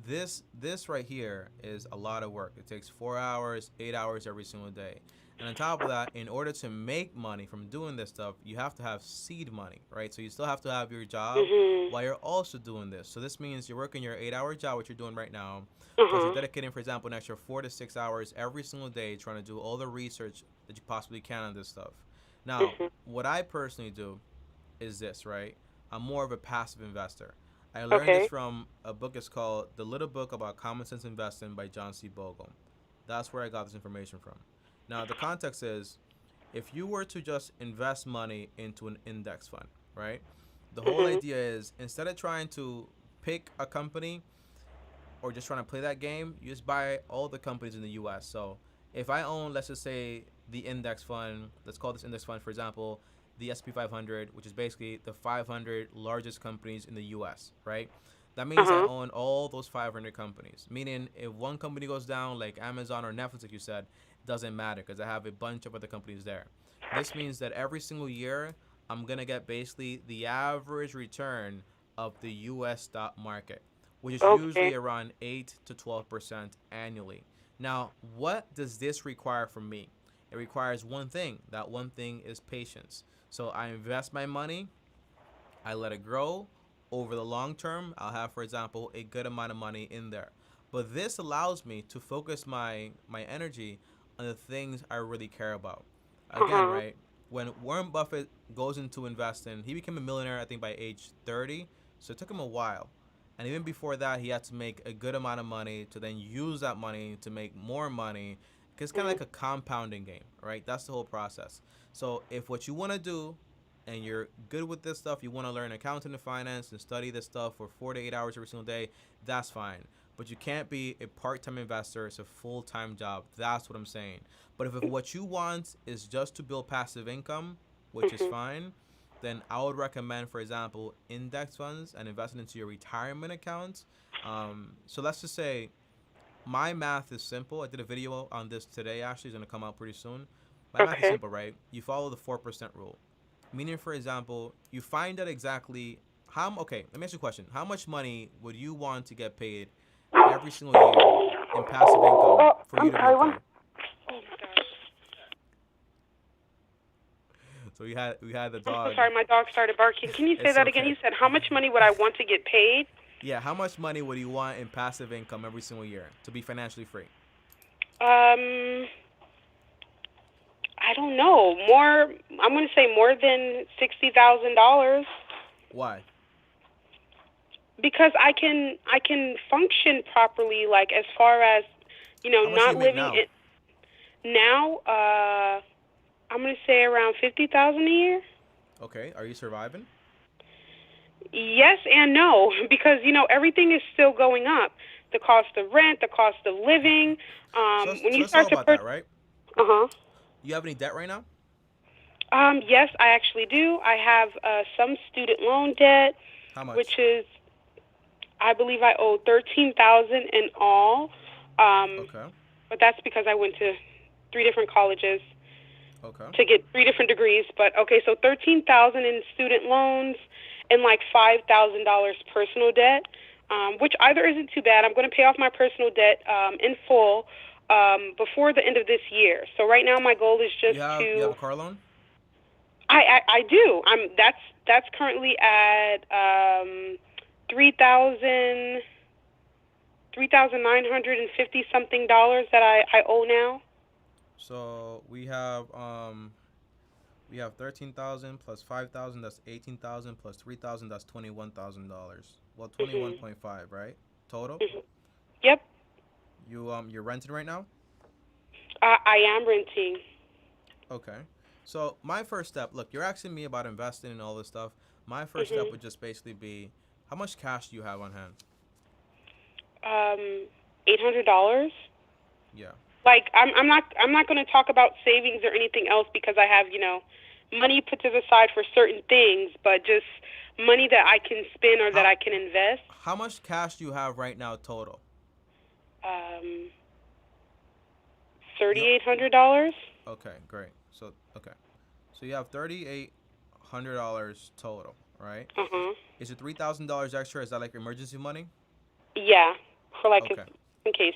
this right here is a lot of work. It takes 4 hours, 8 hours every single day. And on top of that, in order to make money from doing this stuff, you have to have seed money, right? So you still have to have your job Mhm. while you're also doing this. So this means you're working your 8-hour job, which you're doing right now, plus you're Uh-huh. dedicating, for example, an extra 4 to 6 hours every single day trying to do all the research that you possibly can on this stuff. Now, Mhm. what I personally do is this, right? I'm more of a passive investor. I learned this Okay. from a book. It's called The Little Book About Common Sense Investing by John C. Bogle. That's where I got this information from. Now, the context is, if you were to just invest money into an index fund, right? The whole Mhm. idea is, instead of trying to pick a company or just trying to play that game, you just buy all the companies in the US. So if I own, let's just say, the index fund, let's call this index fund, for example, the SP 500, which is basically the 500 largest companies in the US, right? That means I Uh-huh. own all those 500 companies. Meaning, if one company goes down, like Amazon or Netflix, like you said, it doesn't matter because I have a bunch of other companies there. This means that every single year, I'm going to get basically the average return of the US stock market, which is usually Okay. around 8 to 12% annually. Now, what does this require from me? It requires one thing. That one thing is patience. So I invest my money, I let it grow. Over the long term, I'll have, for example, a good amount of money in there. But this allows me to focus my energy on the things I really care about. Again, Uh-huh. right? When Warren Buffett goes into investing, he became a millionaire, I think, by age 30. So it took him a while. And even before that, he had to make a good amount of money to then use that money to make more money. Because it's kind of Mhm. like a compounding game, right? That's the whole process. So if what you want to do and you're good with this stuff, you want to learn accounting and finance and study this stuff for 4 to 8 hours every single day, that's fine. But you can't be a part-time investor. It's a full-time job. That's what I'm saying. But if what you want is just to build passive income, which is Mhm. fine, then I would recommend, for example, index funds and investing into your retirement accounts. So let's just say my math is simple. I did a video on this today. Actually, it's gonna come out pretty soon. My math is Okay. simple, right? You follow the 4% rule, meaning, for example, you find out exactly how. Okay, let me ask you a question. How much money would you want to get paid every single year in passive income for you to be okay? Oh my gosh. So we had the I'm so dog. sorry, my dog started barking. Can you say It's that again? okay. You said how much money would I want to get paid? Yeah, how much money would you want in passive income every single year to be financially free? I don't know. More. I'm going to say more than $60,000 Why? because I can function properly. Like as far as How much do not you make living now? it now. I'm going to say around 50,000 a year. Okay, are you surviving? Yes and no, because everything is still going up. The cost of rent, the cost of living. So When you let's talk start to about that, right? uh-huh. You have any debt right now? Yes, I actually do. I have some student loan debt, How much? which is, I believe, I owe 13,000 in all. Okay. But that's because I went to 3 different colleges Okay. to get 3 different degrees. But okay, so 13,000 in student loans and like $5,000 personal debt, which either isn't too bad. I'm going to pay off my personal debt in full before the end of this year. So right now my goal is just You have a car loan? I do. That's currently at $3,950 something that I owe now. So we have 13,000 plus 5,000, that's 18,000 plus 3,000, that's $21,000. Well, Mhm. 21.5, right? Total? Mhm. Yep. You're renting right now? I am renting. Okay. So my first step, look, you're asking me about investing and all this stuff. My first step Mhm. would just basically be, how much cash do you have on hand? $800. Yeah. Like I'm not going to talk about savings or anything else because I have money put to the side for certain things, but just money that I can spend or that How I can invest. how much cash do you have right now total? Um, You $3,800. okay, great. So okay. So you have $3,800 total, right? Uh huh. Is it $3,000 extra? Is that like emergency money? Yeah, for like Okay. in case.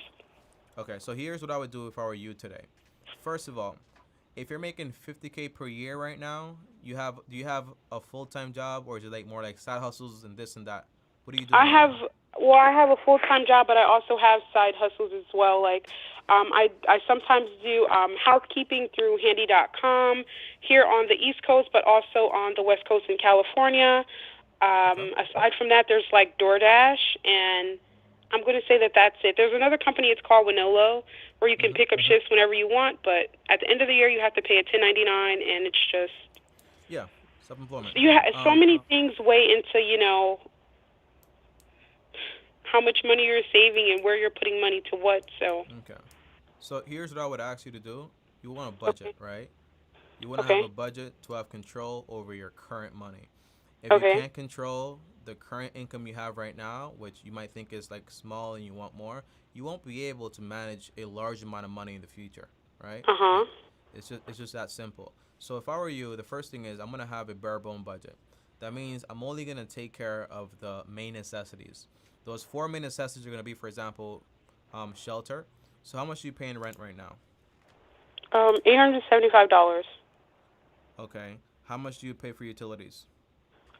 Okay, so here's what I would do if I were you today. First of all, if you're making 50K per year right now, do you have a full-time job, or is it like more like side hustles and this and that? What are you doing I right have now? I have a full-time job, but I also have side hustles as well. Like I sometimes do housekeeping through handy.com here on the East Coast, but also on the West Coast in California. Okay. Aside from that, there's like DoorDash, and I'm going to say that that's it. There's another company, it's called Winolo, where you can Mhm. pick up shifts whenever you want, but at the end of the year, you have to pay a 1099, and it's just Yeah, self-employment. so many things weigh into how much money you're saving and where you're putting money to what. So Okay. So here's what I would ask you to do. You want a okay, budget, right? You want to have okay, a budget to have control over your current money. If you okay, can't control the current income you have right now, which you might think is like small and you want more, you won't be able to manage a large amount of money in the future, right? uh huh, It's just that simple. So if I were you, the first thing is I'm gonna have a bare bone budget. That means I'm only gonna take care of the main necessities. Those 4 main necessities are gonna be, for example, shelter. So how much are you paying rent right now? $875. Okay. How much do you pay for utilities?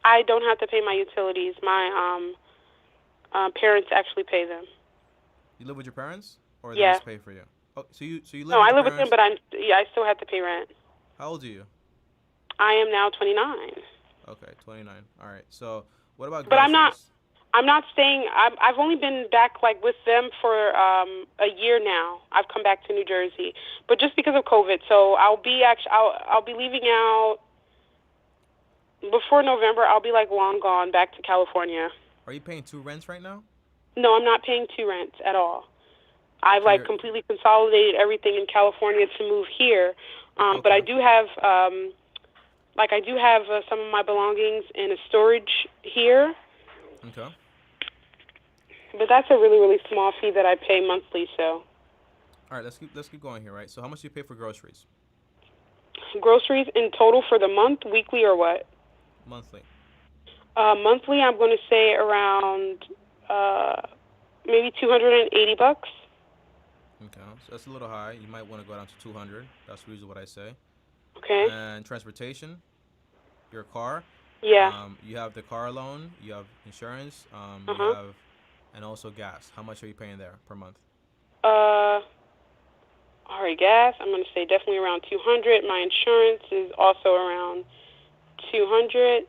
I don't have to pay my utilities. My parents actually pay them. You live with your parents, or they Yeah. just pay for you? Oh, so you live No, with I your live with them, parents. but I still have to pay rent. How old are you? I am now 29. Okay, 29. All right. So what about But I'm not. groceries? I'm not staying. I've only been back like with them for a year now. I've come back to New Jersey, but just because of COVID. So I'll be leaving out before November. I'll be like long gone back to California. Are you paying 2 rents right now? No, I'm not paying 2 rents at all. I've So like you're completely consolidated everything in California to move here. But I okay. do have Like, I do have some of my belongings in a storage here, Okay. but that's a really, really small fee that I pay monthly. So, All right, let's keep going here, right? So how much do you pay for groceries groceries in total for the month, weekly, or what? monthly? Monthly, I'm going to say around maybe $280. Okay, so that's a little high. You might want to go down to 200. That's usually what I say. Okay. And transportation, your car. Yeah. You have the car loan. You have insurance. Uh You huh. have, and also gas. How much are you paying there per month? All right, gas. I'm going to say definitely around 200. My insurance is also around 200.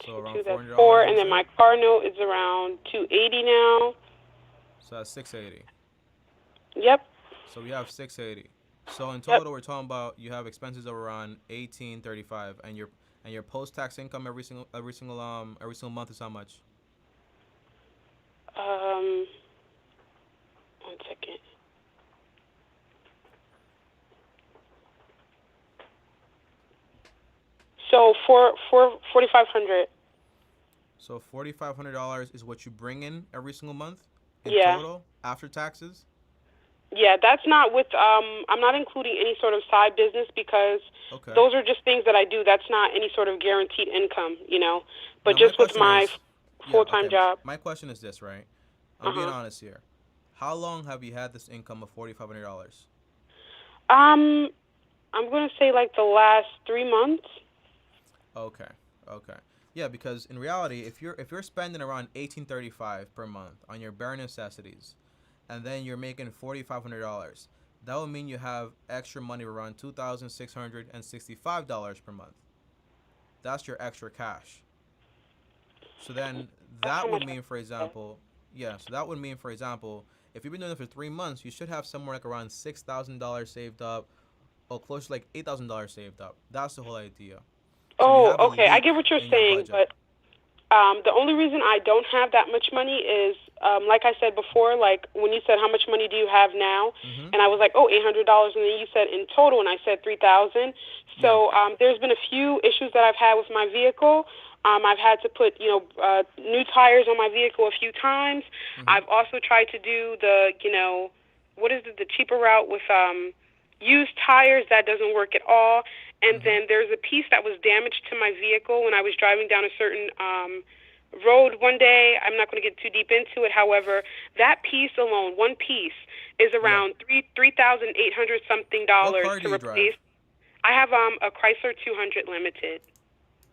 So around Two, that's $400, four, you and would then say. my car note is around 280 now. So that's 680. Yep. So we have 680. So in Yep. total, we're talking about you have expenses of around 1835, and your post-tax income every single month is how much? One second. So for 4,500. So $4,500 is what you bring in every single month in Yeah. total after taxes. Yeah, that's not with I'm not including any sort of side business because Okay. those are just things that I do. That's not any sort of guaranteed income, you know. But Now my just with question my is, yeah, full-time okay. job. My question is this, right? I'm being Uh-huh. honest here. How long have you had this income of $4,500? Um I'm going to say like the last 3 months. Okay. Okay. Yeah, because in reality, if you're spending around 1835 per month on your bare necessities, and then you're making $4,500, that would mean you have extra money around $2,665 per month. That's your extra cash. So then That's how that would much mean, for I have. example, yeah. So that would mean, for example, if you've been doing it for 3 months, you should have somewhere like around $6,000 saved up, or close to like $8,000 saved up. That's the whole idea. So you Oh, have a okay. I leak get what you're in your saying, budget. but the only reason I don't have that much money is, like I said before, like when you said how much money do you have now, Mm-hmm. and I was like, oh, $800, and then you said in total, and I said 3,000. Yeah. So there's been a few issues that I've had with my vehicle. I've had to put, new tires on my vehicle a few times. Mm-hmm. I've also tried to do the, what is it, the cheaper route with used tires. That doesn't work at all. And Mm-hmm. then there's a piece that was damaged to my vehicle when I was driving down a certain road one day. I'm not going to get too deep into it. However, that piece alone, one piece, is Yeah. around $3,800 something What dollars car do to you drive? replace. I have a Chrysler 200 Limited.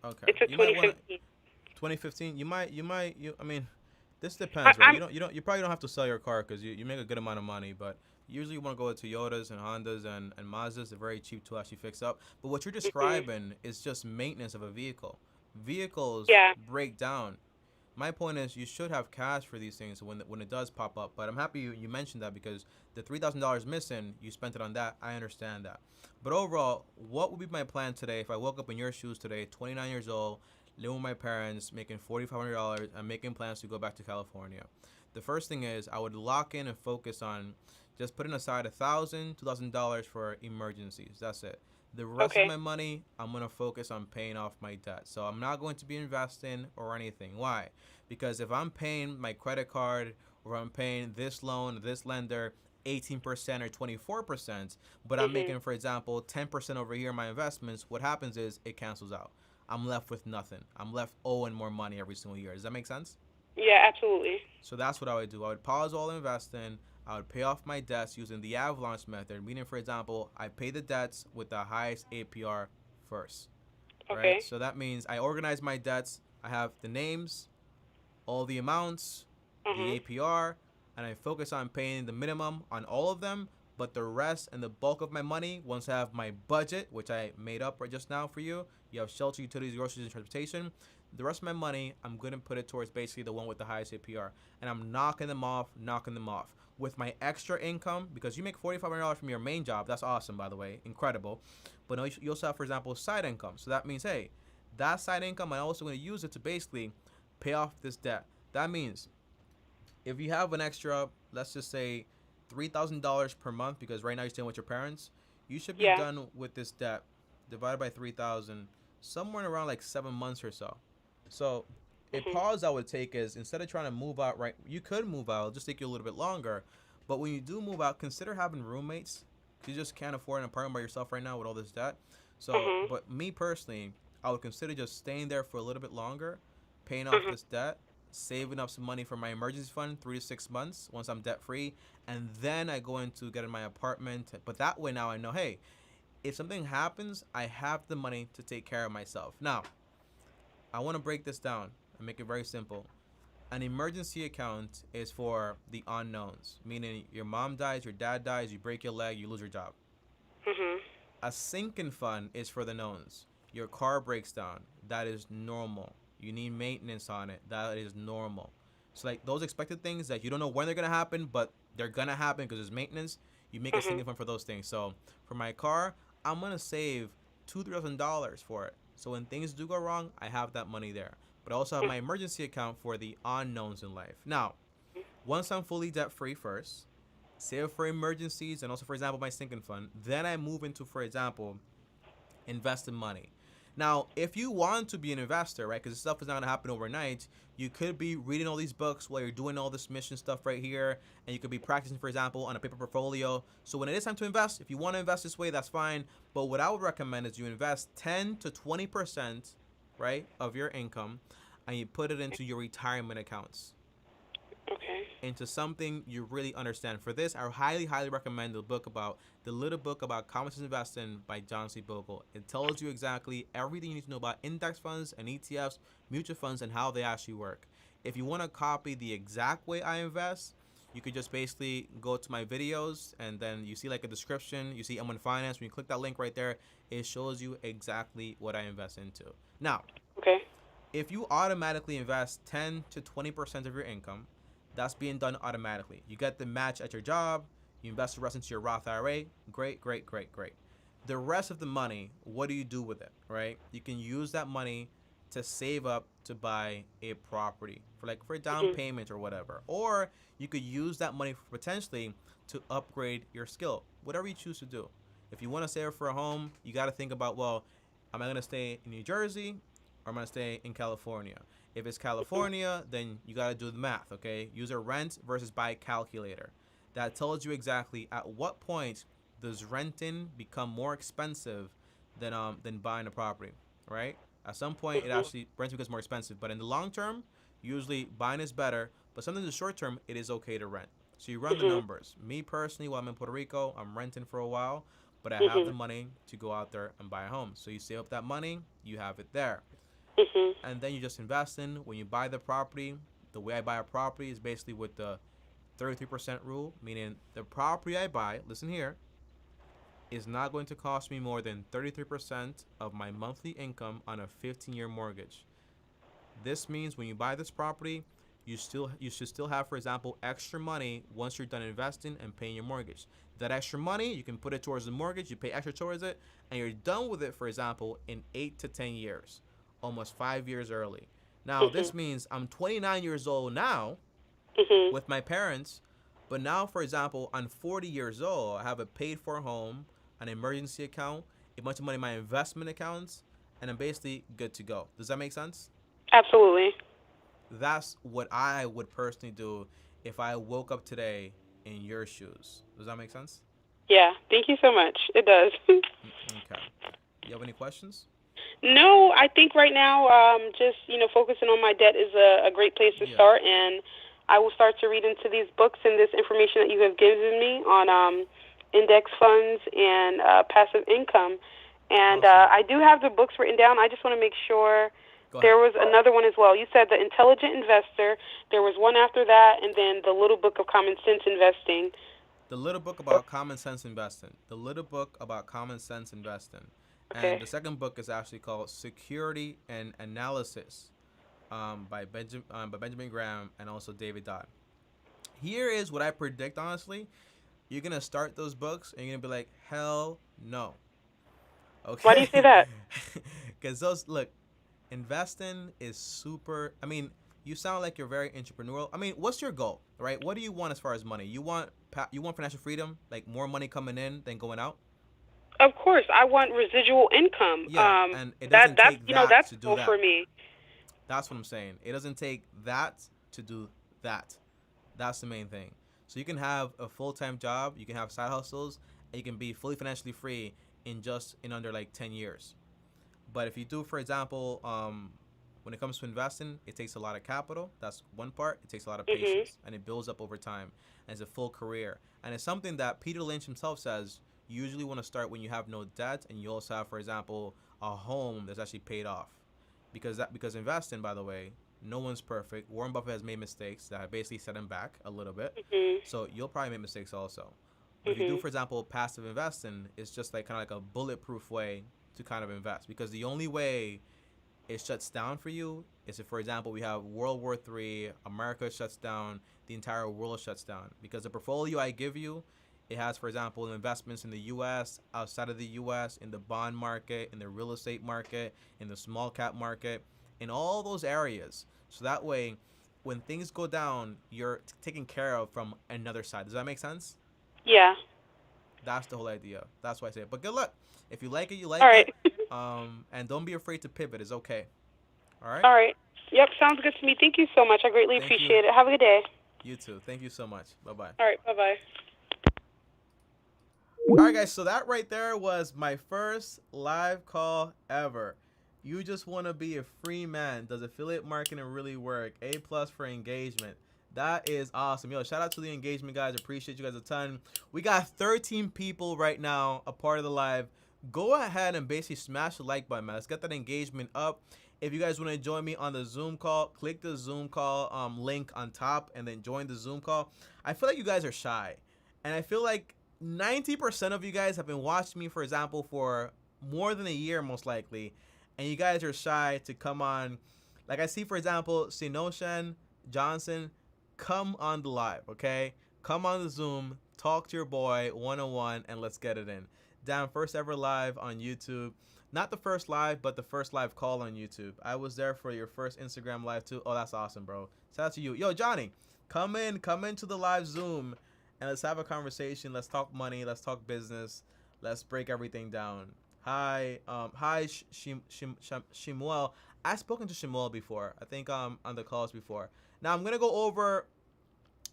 Okay. It's a You might want to 2015. 2015. I mean, this I, depends, right? I'm You probably don't have to sell your car because you make a good amount of money, but usually you want to go with Toyotas and Hondas and Mazdas. They're very cheap to actually fix up. But what you're mhm. describing is just maintenance of a vehicle. Vehicles Yeah. break down. My point is you should have cash for these things when it does pop up. But I'm happy you mentioned that because the $3,000 missing, you spent it on that. I understand that. But overall, what would be my plan today if I woke up in your shoes today, 29 years old, living with my parents, making $4,500, and making plans to go back to California? The first thing is I would lock in and focus on just putting aside $2,000 for emergencies. That's it. The rest of Okay. my money, I'm going to focus on paying off my debt. So I'm not going to be investing or anything. Why? Because if I'm paying my credit card or I'm paying this loan, this lender 18% or 24%, but I'm Mhm. making, for example, 10% over here in my investments, what happens is it cancels out. I'm left with nothing. I'm left owing more money every single year. Does that make sense? Yeah, absolutely. So that's what I would do. I would pause all investing. I would pay off my debts using the avalanche method. Meaning, for example, I pay the debts with the highest APR first, right? Okay. So that means I organize my debts. I have the names, all the amounts, the Uh-huh. APR, and I focus on paying the minimum on all of them. But the rest and the bulk of my money, once I have my budget, which I made up right just now for you, you have shelter, utilities, groceries, and transportation. The rest of my money, I'm going to put it towards basically the one with the highest APR. And I'm knocking them off, knocking them off. With my extra income, because you make $4,500 from your main job, that's awesome, by the way, incredible. But you also have, for example, side income. So that means, hey, that side income, I'm also going to use it to basically pay off this debt. That means if you have an extra, let's just say $3,000 per month, because right now you're staying with your parents, you should be Yeah. done with this debt divided by 3,000, somewhere around like 7 months or so. So a pause I would take is, instead of trying to move out, right, you could move out, it'll just take you a little bit longer. But when you do move out, consider having roommates. You just can't afford an apartment by yourself right now with all this debt. So, but me personally, I would consider just staying there for a little bit longer, paying off this debt, saving up some money for my emergency fund, 3 to 6 months once I'm debt free, and then I go into getting my apartment. But that way now I know, hey, if something happens, I have the money to take care of myself. Now, I want to break this down and make it very simple. An emergency account is for the unknowns, meaning your mom dies, your dad dies, you break your leg, you lose your job. A sinking fund is for the knowns. Your car breaks down, that is normal. You need maintenance on it, that is normal. So like those expected things that you don't know when they're gonna happen, but they're gonna happen because there's maintenance, you make a sinking fund for those things. So for my car, I'm gonna save $2,000 for it. So when things do go wrong, I have that money there. But I also have my emergency account for the unknowns in life. Now, once I'm fully debt free first, save for emergencies and also, for example, my sinking fund, then I move into, for example, investing money. Now, if you want to be an investor, right, because this stuff is not going to happen overnight, you could be reading all these books while you're doing all this mission stuff right here, and you could be practicing, for example, on a paper portfolio. So when it is time to invest, if you want to invest this way, that's fine. But what I would recommend is you invest 10 to 20%, right, of your income, and you put it into your retirement accounts. Okay. Into something you really understand. For this, I highly, highly recommend the little book about Common Sense Investing by John C. Bogle. It tells you exactly everything you need to know about index funds and ETFs, mutual funds, and how they actually work. If you want to copy the exact way I invest, you could just basically go to my videos, and then you see like a description. You see M1 Finance. When you click that link right there, it shows you exactly what I invest into. Now, if you automatically invest 10 to 20% of your income, that's being done automatically. You get the match at your job, you invest the rest into your Roth IRA. Great, great, great, great. The rest of the money, what do you do with it, right? You can use that money to save up to buy a property for a down payment or whatever. Or you could use that money potentially to upgrade your skill, whatever you choose to do. If you want to save for a home, you got to think about, well, am I going to stay in New Jersey or am I going to stay in California? If it's California, then you got to do the math, okay? Use a rent versus buy calculator. That tells you exactly at what point does renting become more expensive than buying a property, right? At some point, renting becomes more expensive. But in the long term, usually buying is better. But sometimes in the short term, it is okay to rent. So you run the numbers. Me personally, while I'm in Puerto Rico, I'm renting for a while, but I have the money to go out there and buy a home. So you save up that money, you have it there. And then you just invest in. When you buy the property, the way I buy a property is basically with the 33% rule, meaning the property I buy, listen here, is not going to cost me more than 33% of my monthly income on a 15-year mortgage. This means when you buy this property, you should still have, for example, extra money once you're done investing and paying your mortgage. That extra money, you can put it towards the mortgage, you pay extra towards it, and you're done with it, for example, in 8 to 10 years. Almost 5 years early. Now, this means I'm 29 years old now with my parents, but now, for example, I'm 40 years old. I have a paid-for home, an emergency account, a bunch of money in my investment accounts, and I'm basically good to go. Does that make sense? Absolutely. That's what I would personally do if I woke up today in your shoes. Does that make sense? Yeah. Thank you so much. It does. Okay. You have any questions? No, I think right now, just focusing on my debt is a great place to start, and I will start to read into these books and this information that you have given me on index funds and passive income. And awesome. I do have the books written down. I just want to make sure. There was another one as well. You said The Intelligent Investor. There was one after that, and then The Little Book of Common Sense Investing. The Little Book About Common Sense Investing. The Little Book About Common Sense Investing. Okay. And the second book is actually called Security and Analysis by Benjamin Graham and also David Dodd. Here is what I predict, honestly. You're going to start those books and you're going to be like, hell no. Okay. Why do you say that? Because investing is super, you sound like you're very entrepreneurial. What's your goal, right? What do you want as far as money? You want financial freedom, like more money coming in than going out? Of course, I want residual income. Yeah, and it doesn't That's take you know, that that's to do cool that. for me. That's what I'm saying. It doesn't take that to do that. That's the main thing. So you can have a full-time job, you can have side hustles, and you can be fully financially free in under like 10 years. But if you do, for example, when it comes to investing, it takes a lot of capital. That's one part. It takes a lot of Mhm. patience, and it builds up over time. And it's a full career. And it's something that Peter Lynch himself says you usually want to start when you have no debt, and you also have, for example, a home that's actually paid off. Because investing, by the way, no one's perfect. Warren Buffett has made mistakes that have basically set him back a little bit. Mhm. So you'll probably make mistakes also. But if you do, Mhm. for example, passive investing, it's just like kind of like a bulletproof way to kind of invest. Because the only way it shuts down for you is if, for example, we have World War III, America shuts down, the entire world shuts down. Because the portfolio I give you, it has, for example, investments in the U.S., outside of the U.S., in the bond market, in the real estate market, in the small cap market, in all those areas. So that way, when things go down, you're taken care of from another side. Does that make sense? Yeah. That's the whole idea. That's why I say it. But good luck. If you like it, you All like right. it. And don't be afraid to pivot. It's okay. All right? All right. Yep, sounds good to me. Thank you so much. I greatly Thank you. appreciate it. Have a good day. You too. Thank you so much. Bye-bye. All right. Bye-bye. All right, guys. So that right there was my first live call ever. You just want to be a free man. Does affiliate marketing really work? A plus for engagement. That is awesome. Yo, shout out to the engagement guys. Appreciate you guys a ton. We got 13 people right now a part of the live. Go ahead and basically smash the like button, man. Let's get that engagement up. If you guys want to join me on the Zoom call, click the Zoom call link on top and then join the Zoom call. I feel like you guys are shy. And I feel like 90% of you guys have been watching me, for example, for more than a year, most likely. And you guys are shy to come on. Like I see, for example, Sinoshan Johnson, come on the live, okay? Come on the Zoom, talk to your boy one-on-one, and let's get it in. Damn, first ever live on YouTube. Not the first live, but the first live call on YouTube. I was there for your first Instagram live too. Oh, that's awesome, bro. Shout out to you. Yo, Johnny, come into the live Zoom and let's have a conversation. Let's talk money. Let's talk business. Let's break everything down. Hi, Shimuel. I've spoken to Shimuel before. I think on the calls before. Now I'm gonna go over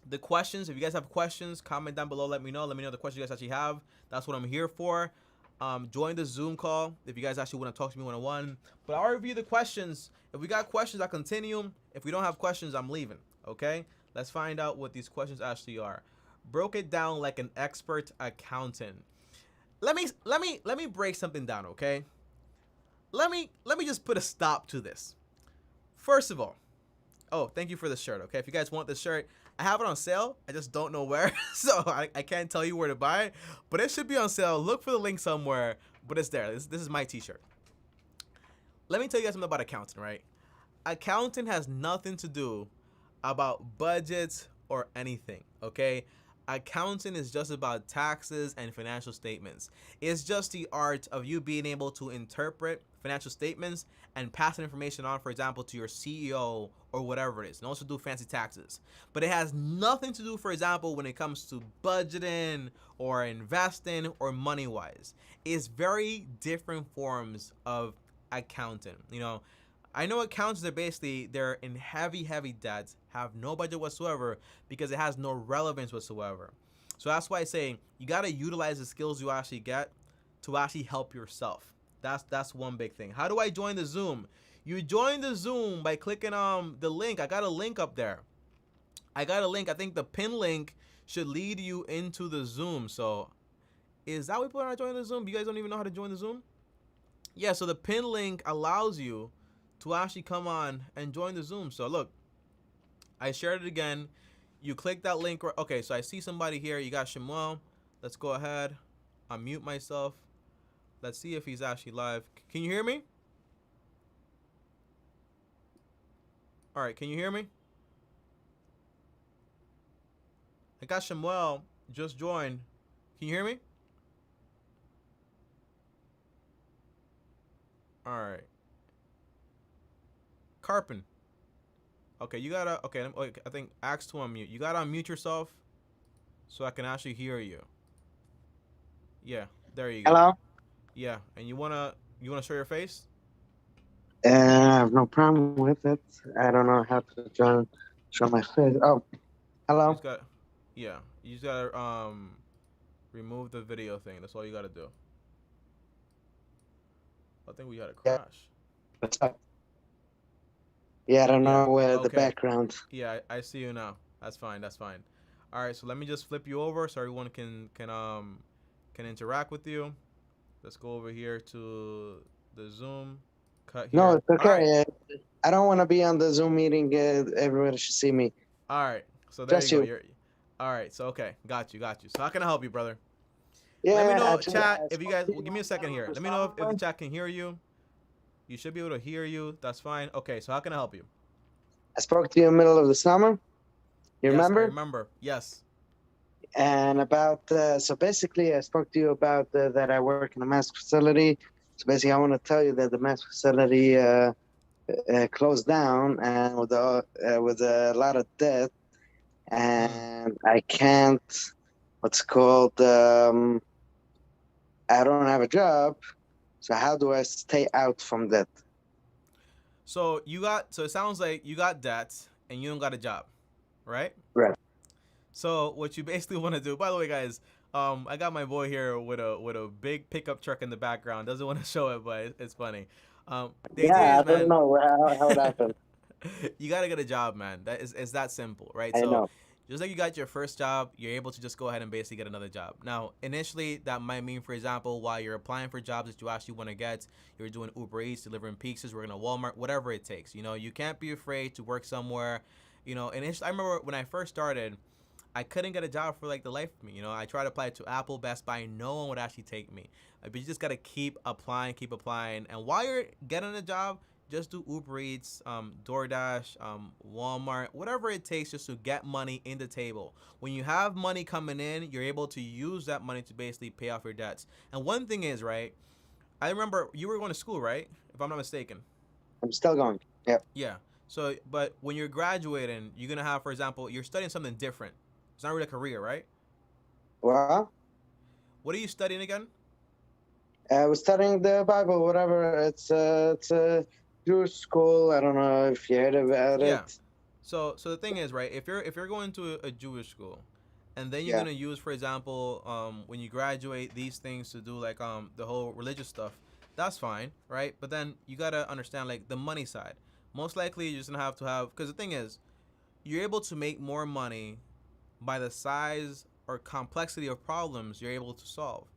the questions. If you guys have questions, comment down below. Let me know. Let me know the questions you guys actually have. That's what I'm here for. Join the Zoom call if you guys actually want to talk to me one-on-one. But I'll review the questions. If we got questions, I'll continue. If we don't have questions, I'm leaving. Okay? Let's find out what these questions actually are. Broke it down like an expert accountant. Let me break something down, okay? Let me just put a stop to this. First of all, oh, thank you for the shirt, okay? If you guys want this shirt, I have it on sale. I just don't know where, so I can't tell you where to buy it, but it should be on sale. Look for the link somewhere, but it's there. This is my t-shirt. Let me tell you guys something about accounting, right? Accounting has nothing to do about budgets or anything, okay? Accounting is just about taxes and financial statements. It's just the art of you being able to interpret financial statements and pass that information on, for example, to your CEO or whatever it is, and also do fancy taxes. But it has nothing to do, for example, when it comes to budgeting or investing or money-wise. It's very different forms of accounting. You know, I know accountants are basically, they're in heavy debt, have no budget whatsoever because it has no relevance whatsoever. So that's why I say you got to utilize the skills you actually get to actually help yourself. That's one big thing. How do I join the Zoom? You join the Zoom by clicking on the link. I got a link up there. I got a link. I think the pin link should lead you into the Zoom. So is that what people are joining the Zoom? You guys don't even know how to join the Zoom? Yeah, so the pin link allows you to actually come on and join the Zoom. So look, I shared it again. You click that link. Okay, so I see somebody here. You got Shimuel. Let's go ahead. Unmute myself. Let's see if he's actually live. Can you hear me? All right, can you hear me? I got Shimuel just joined. Can you hear me? All right. Carpin. Okay, you gotta, okay, I think ask to unmute. You gotta unmute yourself so I can actually hear you. Yeah, there you go. Hello? Yeah, and you wanna show your face? I have no problem with it. I don't know how to show my face. Oh, You hello. just got, yeah, you just gotta remove the video thing. That's all you gotta do. I think we had a Yeah, crash. what's up? Yeah, I don't Yeah. know where the Okay. background. Yeah, I see you now. That's fine. That's fine. All right. So let me just flip you over so everyone can interact with you. Let's go over here to the Zoom. Cut No, here. it's All right. okay. I don't want to be on the Zoom meeting. Everybody should see me. All right. So there you Just go. you. You're. All right. So okay, got you. Got you. So how can I help you, brother? Let me Yeah, know, actually, chat, I if you spoke guys. to Well, you give me a in the second middle of here. the Let me know if the summer. chat can hear you. You should be able to hear you. That's fine. Okay. So how can I help you? I spoke to you in the middle of the summer. You Yes, I remember? remember. Yes. And about so basically, I spoke to you about that I work in a mass facility. So basically, I want to tell you that the mass facility closed down and with a lot of debt, Mm. and I can't. What's it called? I don't have a job. So how do I stay out from that? So you got. So it sounds like you got debts and you don't got a job, right? Right. So what you basically want to do. By the way, guys, I got my boy here with a big pickup truck in the background. Doesn't want to show it, but it's funny. The idea Yeah, I is, don't man, know how it happened. you gotta get a job, man. That is it's that simple, right? I So know. just like you got your first job, you're able to just go ahead and basically get another job. Now, initially, that might mean, for example, while you're applying for jobs that you actually want to get, you're doing Uber Eats, delivering pizzas, working at Walmart, whatever it takes. You know, you can't be afraid to work somewhere. You know, initially, I remember when I first started, I couldn't get a job for like the life of me. You know, I tried to apply to Apple, Best Buy, no one would actually take me. But you just gotta keep applying, and while you're getting a job, just do Uber Eats, DoorDash, Walmart, whatever it takes just to get money in the table. When you have money coming in, you're able to use that money to basically pay off your debts. And one thing is, right, I remember you were going to school, right? If I'm not mistaken. I'm still going. Yep. Yeah. So, but when you're graduating, you're gonna have, for example, you're studying something different. It's not really a career, right? Well, What are you studying again? I was studying the Bible, whatever. It's a Jewish school. I don't know if you heard about Yeah. it. So the thing is, right? If you're going to a Jewish school, and then you're Yeah. gonna use, for example, when you graduate, these things to do like the whole religious stuff, that's fine, right? But then you gotta understand like the money side. Most likely, you're just gonna have to have, because the thing is, you're able to make more money by the size or complexity of problems you're able to solve.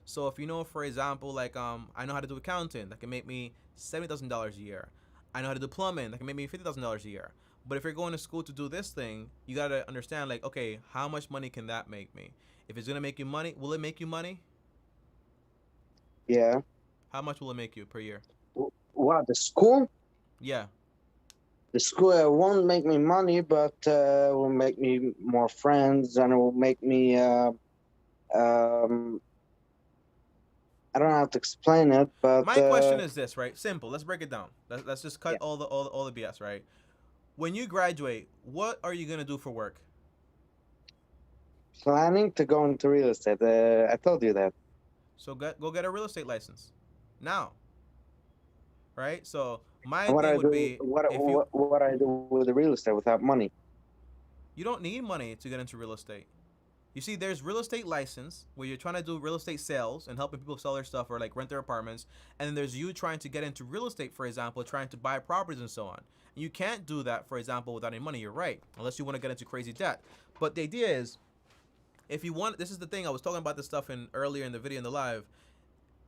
So if you know, for example, like I know how to do accounting, that can make me $70,000 a year. I know how to do plumbing, that can make me $50,000 a year. But if you're going to school to do this thing, you gotta understand, like, okay, how much money can that make me? If it's gonna make you money, will it make you money? Yeah. How much will it make you per year? What, the school? Yeah. The school won't make me money, but will make me more friends, and it will make me. I don't know how to explain it, but My question is this, right? Simple. Let's break it down. Let's just cut yeah. all the BS, right? When you graduate, what are you gonna do for work? Planning to go into real estate. I told you that. So go get a real estate license now, right? So my And what thing I would do, be, what if you what I do with the real estate without money. you don't need money to get into real estate. You see, there's real estate license where you're trying to do real estate sales and helping people sell their stuff or like rent their apartments, and then there's you trying to get into real estate, for example, trying to buy properties and so on. And you can't do that, for example, without any money. You're right, unless you want to get into crazy debt. But the idea is, if you want, this is the thing, I was talking about this stuff in earlier in the video in the live.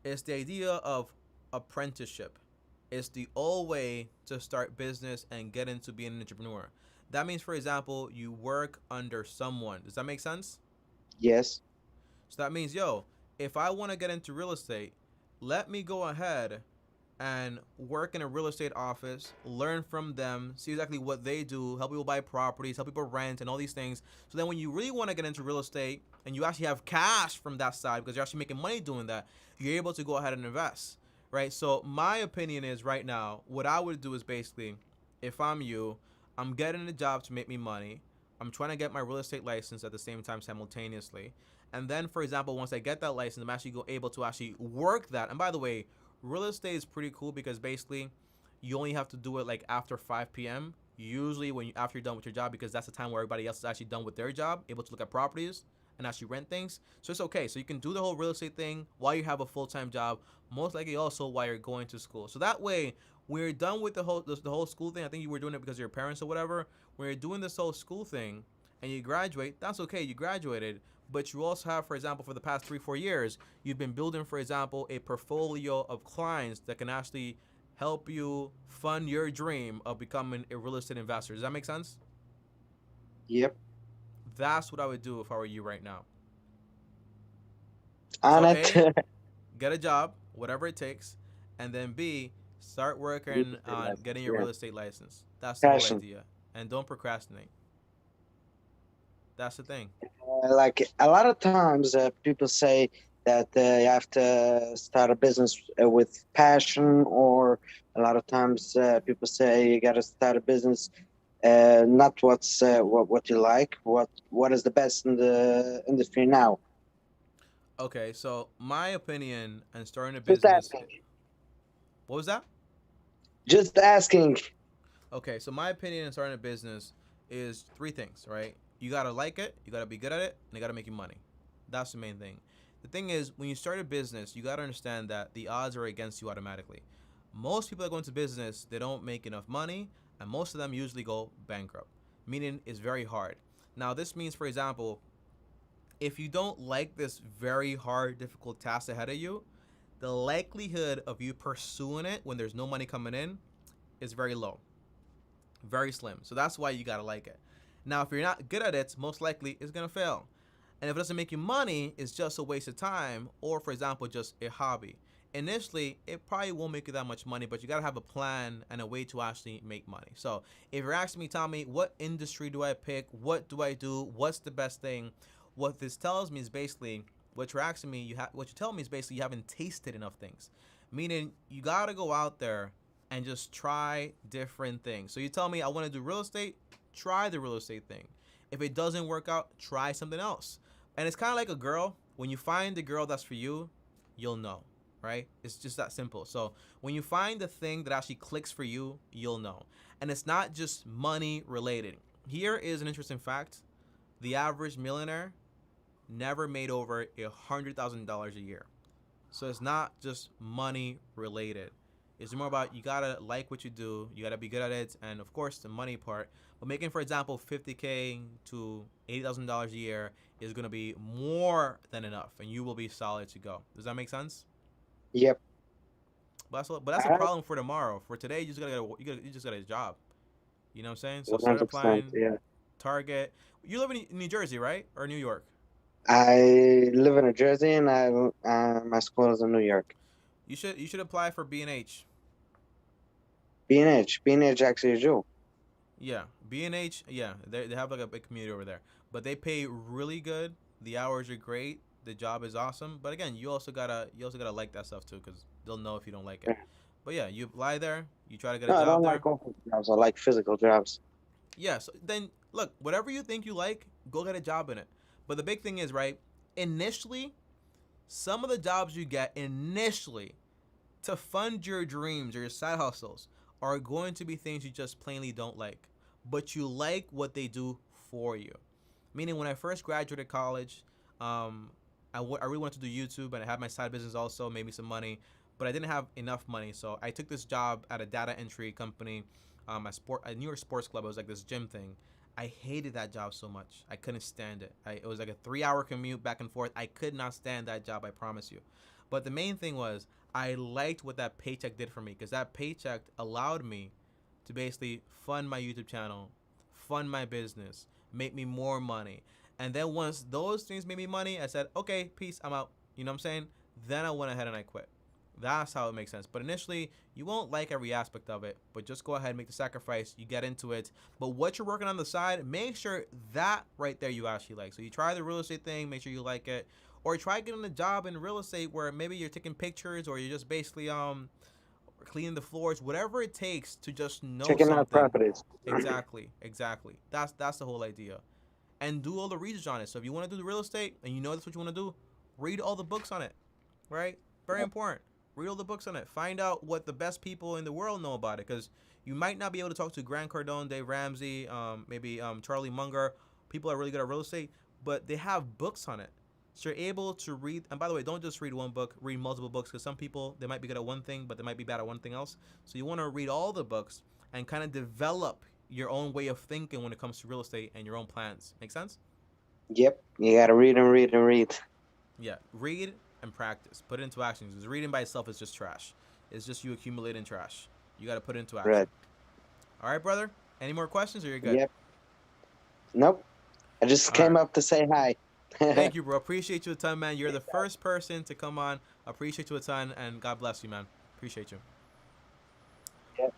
It's the idea of apprenticeship. It's the old way to start business and get into being an entrepreneur. That means, for example, you work under someone. Does that make sense? Yes. So that means, yo, if I want to get into real estate, let me go ahead and work in a real estate office, learn from them, see exactly what they do, help people buy properties, help people rent, and all these things. So then when you really want to get into real estate and you actually have cash from that side because you're actually making money doing that, you're able to go ahead and invest, right? So my opinion is right now, what I would do is basically, if I'm you, I'm getting a job to make me money. I'm trying to get my real estate license at the same time simultaneously. And then, for example, once I get that license, I'm actually able to actually work that. And by the way, real estate is pretty cool because basically you only have to do it like after 5 p.m. Usually after you're done with your job, because that's the time where everybody else is actually done with their job, able to look at properties and actually rent things. So it's okay. So you can do the whole real estate thing while you have a full-time job, most likely also while you're going to school. So that way, when you're done with the whole school thing, I think you were doing it because of your parents or whatever. When you're doing this whole school thing and you graduate, that's okay. You graduated, but you also have, for example, for the past 3-4 years, you've been building, for example, a portfolio of clients that can actually help you fund your dream of becoming a real estate investor. Does that make sense? Yep. That's what I would do if I were you right now. On So it. A, get a job, whatever it takes, and then B, start working on getting your real estate license. That's the whole Passion. idea. And don't procrastinate. That's the thing. Like a lot of times, people say that you have to start a business with passion, or a lot of times people say you got to start a business not what you like, what is the best in the industry now. Okay, so my opinion on starting a Just business. asking. What was that? Just asking. Okay, so my opinion on starting a business is 3 things, right? You gotta like it, you gotta be good at it, and you gotta make you money. That's the main thing. The thing is, when you start a business, you gotta understand that the odds are against you automatically. Most people that go into business, they don't make enough money, and most of them usually go bankrupt, meaning it's very hard. Now, this means, for example, if you don't like this very hard, difficult task ahead of you, the likelihood of you pursuing it when there's no money coming in is very low, very slim. So that's why you gotta like it. Now, if you're not good at it, most likely it's gonna fail. And if it doesn't make you money, it's just a waste of time, or for example, just a hobby. Initially, it probably won't make you that much money, but you gotta have a plan and a way to actually make money. So if you're asking me, Tommy, what industry do I pick? What do I do? What's the best thing? What this tells me is basically, what you're asking me, what you're telling me is basically you haven't tasted enough things. Meaning you gotta go out there and just try different things. So you tell me I wanna do real estate, try the real estate thing. If it doesn't work out, try something else. And it's kind of like a girl. When you find the girl that's for you, you'll know, right? It's just that simple. So when you find the thing that actually clicks for you, you'll know. And it's not just money related. Here is an interesting fact. The average millionaire never made over $100,000 a year. So it's not just money related. It's more about you gotta like what you do, you gotta be good at it, and of course the money part. But making, for example, $50K to $80,000 a year is gonna be more than enough, and you will be solid to go. Does that make sense? Yep. But that's a problem for tomorrow. For today, you just gotta get a job. You know what I'm saying? So start 100%. applying. Yeah. Target. You live in New Jersey, right, or New York? I live in New Jersey, and my school is in New York. You should apply for B&H. B&H actually is you. Yeah, B&H. Yeah, they have like a big community over there, but they pay really good. The hours are great. The job is awesome. But again, you also gotta like that stuff too, because they'll know if you don't like it. Yeah. But yeah, you apply there. You try to get No, a I job don't there. like office jobs. I like physical jobs. Yeah. So then look, whatever you think you like, go get a job in it. But the big thing is, right? Initially, some of the jobs you get initially to fund your dreams or your side hustles are going to be things you just plainly don't like, but you like what they do for you. Meaning, when I first graduated college, I really wanted to do YouTube, and I had my side business also, made me some money, but I didn't have enough money, so I took this job at a data entry company, a New York sports club. It was like this gym thing. I hated that job so much. I couldn't stand it. It was like a 3-hour commute back and forth. I could not stand that job, I promise you. But the main thing was I liked what that paycheck did for me, because that paycheck allowed me to basically fund my YouTube channel, fund my business, make me more money. And then once those things made me money, I said, okay, peace, I'm out. You know what I'm saying? Then I went ahead and I quit. That's how it makes sense. But initially, you won't like every aspect of it, but just go ahead and make the sacrifice. You get into it. But what you're working on the side, make sure that right there you actually like. So you try the real estate thing, make sure you like it. Or try getting a job in real estate where maybe you're taking pictures, or you're just basically cleaning the floors, whatever it takes to just know Checking out something. properties. Exactly. That's the whole idea. And do all the research on it. So if you want to do the real estate and you know that's what you want to do, read all the books on it, right? Very important. Read all the books on it. Find out what the best people in the world know about it, because you might not be able to talk to Grant Cardone, Dave Ramsey, maybe Charlie Munger. People are really good at real estate, but they have books on it. So you're able to read. And by the way, don't just read one book, read multiple books, because some people, they might be good at one thing, but they might be bad at one thing else. So you want to read all the books and kind of develop your own way of thinking when it comes to real estate and your own plans. Make sense? Yep. You gotta read and read and read. Yeah. Read and practice. Put it into action, because reading by itself is just trash. It's just you accumulating trash. You got to put it into action. Right. All right, brother? Any more questions, or you're good? Yep. Nope. I just came up to say hi. Thank you, bro. Appreciate you a ton, man. You're the first person to come on. Appreciate you a ton, and God bless you, man. Appreciate you. Yep.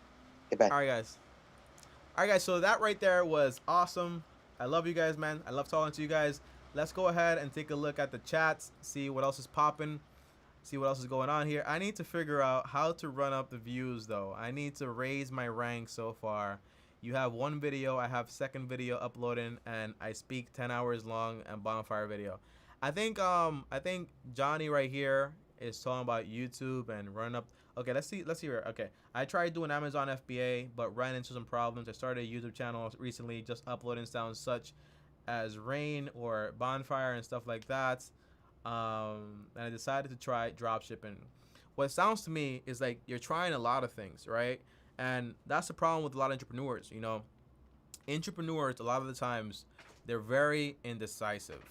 Goodbye. All right, guys. So that right there was awesome. I love you guys, man. I love talking to you guys. Let's go ahead and take a look at the chats, see what else is popping, see what else is going on here. I need to figure out how to run up the views, though. I need to raise my rank so far. You have one video, I have second video uploading, and I speak 10 hours long and bonfire video. I think Johnny right here is talking about YouTube and run up. Okay, let's see here. Okay, I tried doing Amazon FBA, but ran into some problems. I started a YouTube channel recently, just uploading sounds such as rain or bonfire and stuff like that. And I decided to try drop shipping. What it sounds to me is like you're trying a lot of things, right? And that's the problem with a lot of entrepreneurs. You know, entrepreneurs, a lot of the times, they're very indecisive.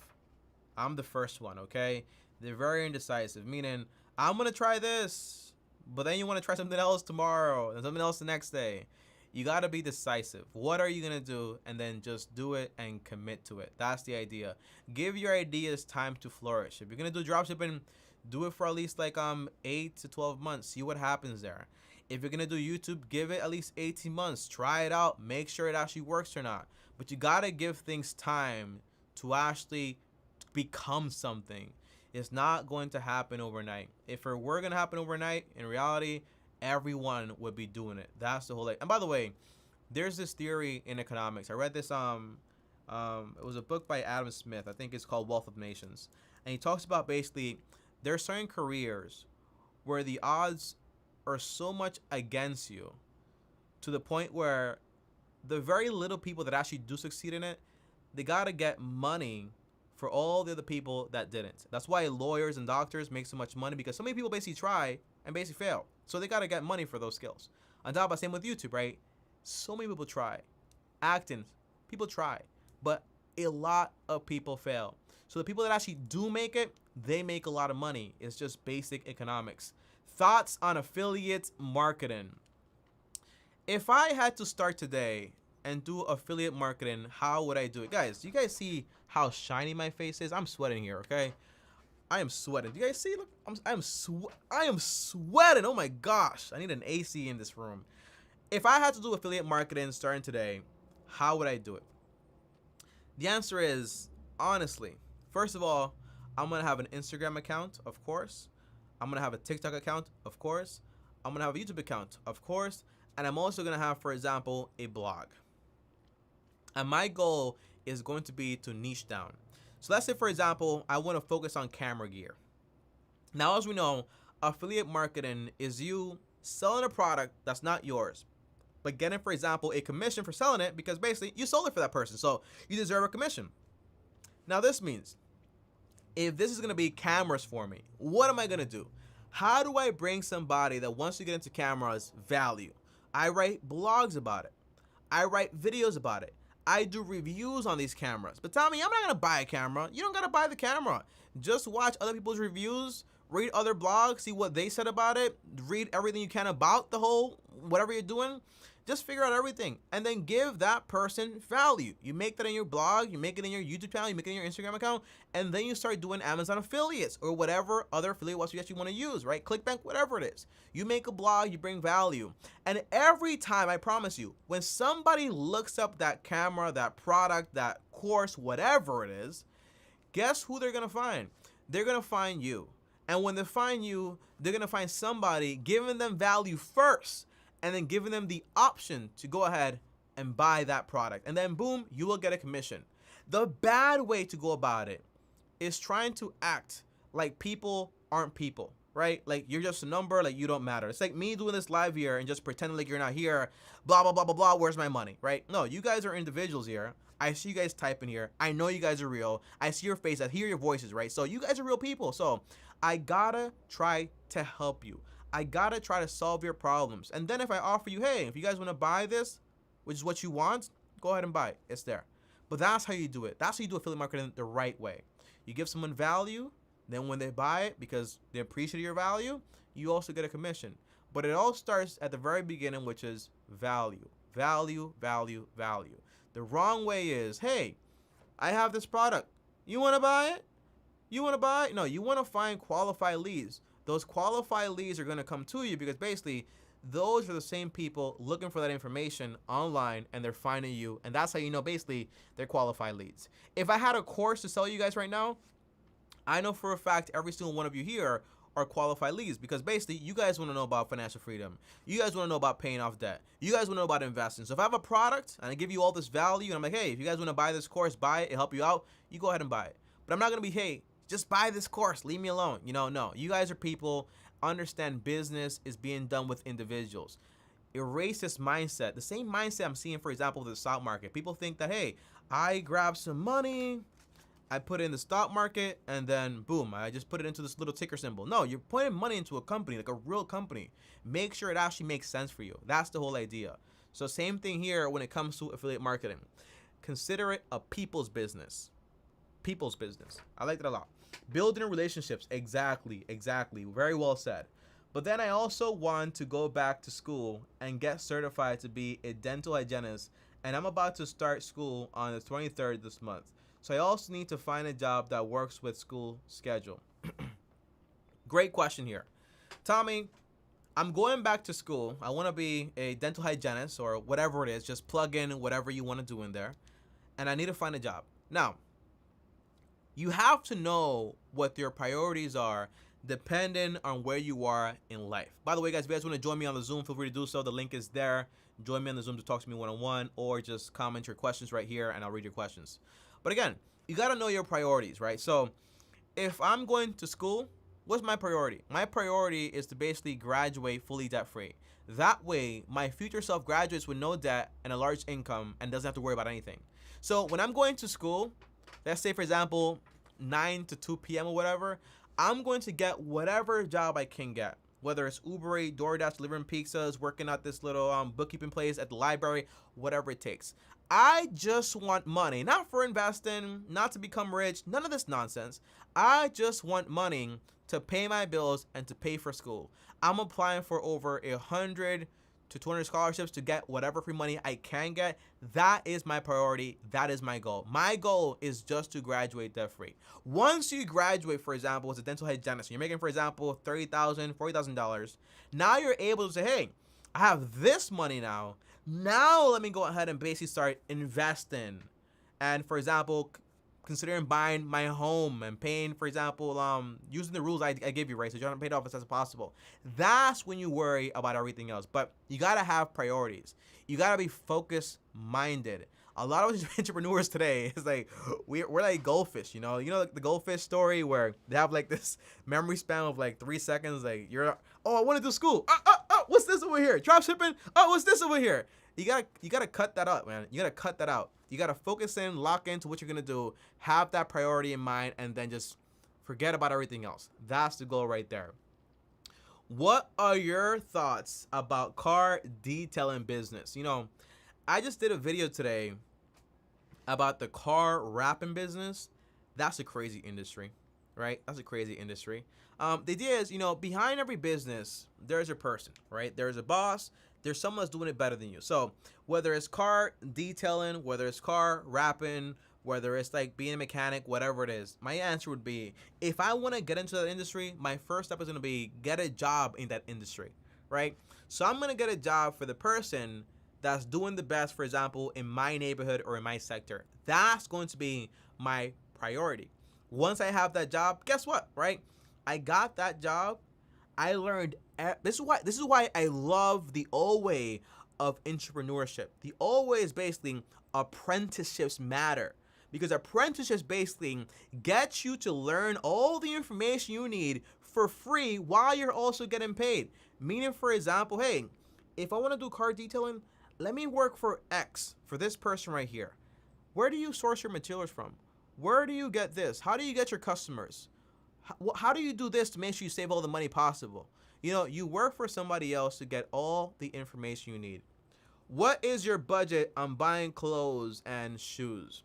I'm the first one, okay? They're very indecisive, meaning I'm going to try this, but then you want to try something else tomorrow and something else the next day. You got to be decisive. What are you going to do? And then just do it and commit to it. That's the idea. Give your ideas time to flourish. If you're going to do dropshipping, do it for at least like 8 to 12 months. See what happens there. If you're going to do YouTube, give it at least 18 months. Try it out. Make sure it actually works or not. But you got to give things time to actually become something. It's not going to happen overnight. If it were going to happen overnight, in reality, everyone would be doing it. That's the whole thing. And by the way, there's this theory in economics. I read this it was a book by Adam Smith. I think it's called Wealth of Nations. And he talks about basically there are certain careers where the odds are so much against you to the point where the very little people that actually do succeed in it, they got to get money for all the other people that didn't. That's why lawyers and doctors make so much money, because so many people basically try and basically fail. So they got to get money for those skills. On top of that, same with YouTube, right? So many people try. Acting, people try. But a lot of people fail. So the people that actually do make it, they make a lot of money. It's just basic economics. Thoughts on affiliate marketing. If I had to start today and do affiliate marketing, how would I do it? Guys, do you guys see how shiny my face is? I'm sweating here, okay? I am sweating. Do you guys see? Look, I am sweating. Oh my gosh. I need an AC in this room. If I had to do affiliate marketing starting today, how would I do it? The answer is, honestly, first of all, I'm going to have an Instagram account, of course. I'm going to have a TikTok account, of course. I'm going to have a YouTube account, of course. And I'm also going to have, for example, a blog. And my goal is going to be to niche down. So let's say, for example, I want to focus on camera gear. Now, as we know, affiliate marketing is you selling a product that's not yours, but getting, for example, a commission for selling it, because basically you sold it for that person. So you deserve a commission. Now, this means if this is going to be cameras for me, what am I going to do? How do I bring somebody that wants to get into cameras value? I write blogs about it. I write videos about it. I do reviews on these cameras. But tell me, I'm not going to buy a camera. You don't got to buy the camera. Just watch other people's reviews, read other blogs, see what they said about it, read everything you can about the whole, whatever you're doing. Just figure out everything and then give that person value. You make that in your blog, you make it in your YouTube channel, you make it in your Instagram account, and then you start doing Amazon affiliates or whatever other affiliate websites you want to use, right? ClickBank, whatever it is. You make a blog, you bring value. And every time, I promise you, when somebody looks up that camera, that product, that course, whatever it is, guess who they're going to find? They're going to find you. And when they find you, they're going to find somebody giving them value first and then giving them the option to go ahead and buy that product. And then boom, you will get a commission. The bad way to go about it is trying to act like people aren't people, right? Like you're just a number, like you don't matter. It's like me doing this live here and just pretending like you're not here, blah, blah, blah, blah, blah, where's my money, right? No, you guys are individuals here. I see you guys typing here. I know you guys are real. I see your face. I hear your voices, right? So you guys are real people. So I gotta try to help you. I gotta try to solve your problems. And then if I offer you, hey, if you guys want to buy this, which is what you want, go ahead and buy it. It's there. But that's how you do it. That's how you do affiliate marketing the right way. You give someone value, then when they buy it because they appreciate your value, you also get a commission. But it all starts at the very beginning, which is value. Value, value, value. The wrong way is, hey, I have this product. You want to buy it? You want to buy it? No, you want to find qualified leads. Those qualified leads are going to come to you because basically those are the same people looking for that information online and they're finding you. And that's how you know basically they're qualified leads. If I had a course to sell you guys right now, I know for a fact every single one of you here are qualified leads because basically you guys want to know about financial freedom. You guys want to know about paying off debt. You guys want to know about investing. So if I have a product and I give you all this value and I'm like, hey, if you guys want to buy this course, buy it, it'll help you out, you go ahead and buy it. But I'm not going to be, hey, just buy this course, leave me alone. You know, no, you guys are people, understand business is being done with individuals. Erase this mindset. The same mindset I'm seeing, for example, with the stock market. People think that, hey, I grab some money, I put it in the stock market, and then boom, I just put it into this little ticker symbol. No, you're putting money into a company, like a real company. Make sure it actually makes sense for you. That's the whole idea. So same thing here when it comes to affiliate marketing. Consider it a people's business. People's business. I like that a lot. Building relationships. Exactly. Very well said. But then I also want to go back to school and get certified to be a dental hygienist. And I'm about to start school on the 23rd this month. So I also need to find a job that works with school schedule. Great question here. Tommy, I'm going back to school. I want to be a dental hygienist or whatever it is. Just plug in whatever you want to do in there. And I need to find a job. Now, you have to know what your priorities are depending on where you are in life. By the way, guys, if you guys want to join me on the Zoom, feel free to do so. The link is there. Join me on the Zoom to talk to me one-on-one or just comment your questions right here and I'll read your questions. But again, you got to know your priorities, right? So if I'm going to school, what's my priority? My priority is to basically graduate fully debt-free. That way, my future self graduates with no debt and a large income and doesn't have to worry about anything. So when I'm going to school, let's say, for example, 9 to 2 p.m. or whatever, I'm going to get whatever job I can get, whether it's Uber Eats, DoorDash, delivering pizzas, working at this little bookkeeping place at the library, whatever it takes. I just want money, not for investing, not to become rich, none of this nonsense. I just want money to pay my bills and to pay for school. I'm applying for over 100 to 200 scholarships to get whatever free money I can get. That is my priority. That is my goal. My goal is just to graduate debt-free. Once you graduate, for example, as a dental hygienist, you're making, for example, $30,000, $40,000. Now you're able to say, hey, I have this money now. Now let me go ahead and basically start investing. And for example, considering buying my home and paying, for example, using the rules I gave you, right? So you're trying to pay it off as fast as possible. That's when you worry about everything else. But you got to have priorities. You got to be focus minded. A lot of entrepreneurs today is like, we're like goldfish, you know like the goldfish story where they have like this memory span of like 3 seconds. Like I want to do school. What's this over here? Drop shipping. Oh, what's this over here? You gotta cut that out, man. You gotta cut that out. You gotta focus in, lock into what you're gonna do, have that priority in mind, and then just forget about everything else. That's the goal right there. What are your thoughts about car detailing business? I just did a video today about the car wrapping business. That's a crazy industry, right? That's a crazy industry. The idea is, behind every business, there's a person, right? There's a boss. There's someone that's doing it better than you. So whether it's car detailing, whether it's car wrapping, whether it's like being a mechanic, whatever it is, my answer would be, if I want to get into that industry, my first step is going to be get a job in that industry, right? So I'm going to get a job for the person that's doing the best, for example, in my neighborhood or in my sector. That's going to be my priority. Once I have that job, guess what, right? I got that job. I learned this is why I love the old way of entrepreneurship. The old way is basically apprenticeships matter, because apprenticeships basically get you to learn all the information you need for free while you're also getting paid. Meaning, for example, hey, if I want to do car detailing, let me work for X, for this person right here. Where do you source your materials from? Where do you get this? How do you get your customers? How do you do this to make sure you save all the money possible? You know, you work for somebody else to get all the information you need. What is your budget on buying clothes and shoes?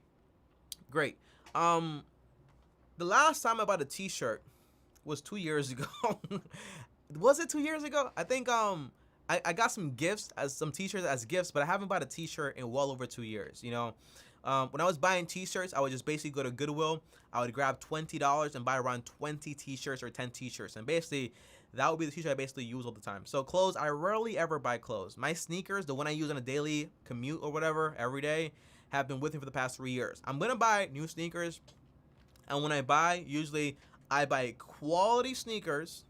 Great. The last time I bought a t-shirt was 2 years ago. Was it 2 years ago? I think I got some gifts, as some t-shirts as gifts, but I haven't bought a t-shirt in well over 2 years, you know. When I was buying t-shirts, I would just basically go to Goodwill. I would grab $20 and buy around 20 t-shirts or 10 t-shirts. And basically, that would be the t-shirt I basically use all the time. So clothes, I rarely ever buy clothes. My sneakers, the one I use on a daily commute or whatever, every day, have been with me for the past 3 years. I'm going to buy new sneakers. And when I buy, usually I buy quality sneakers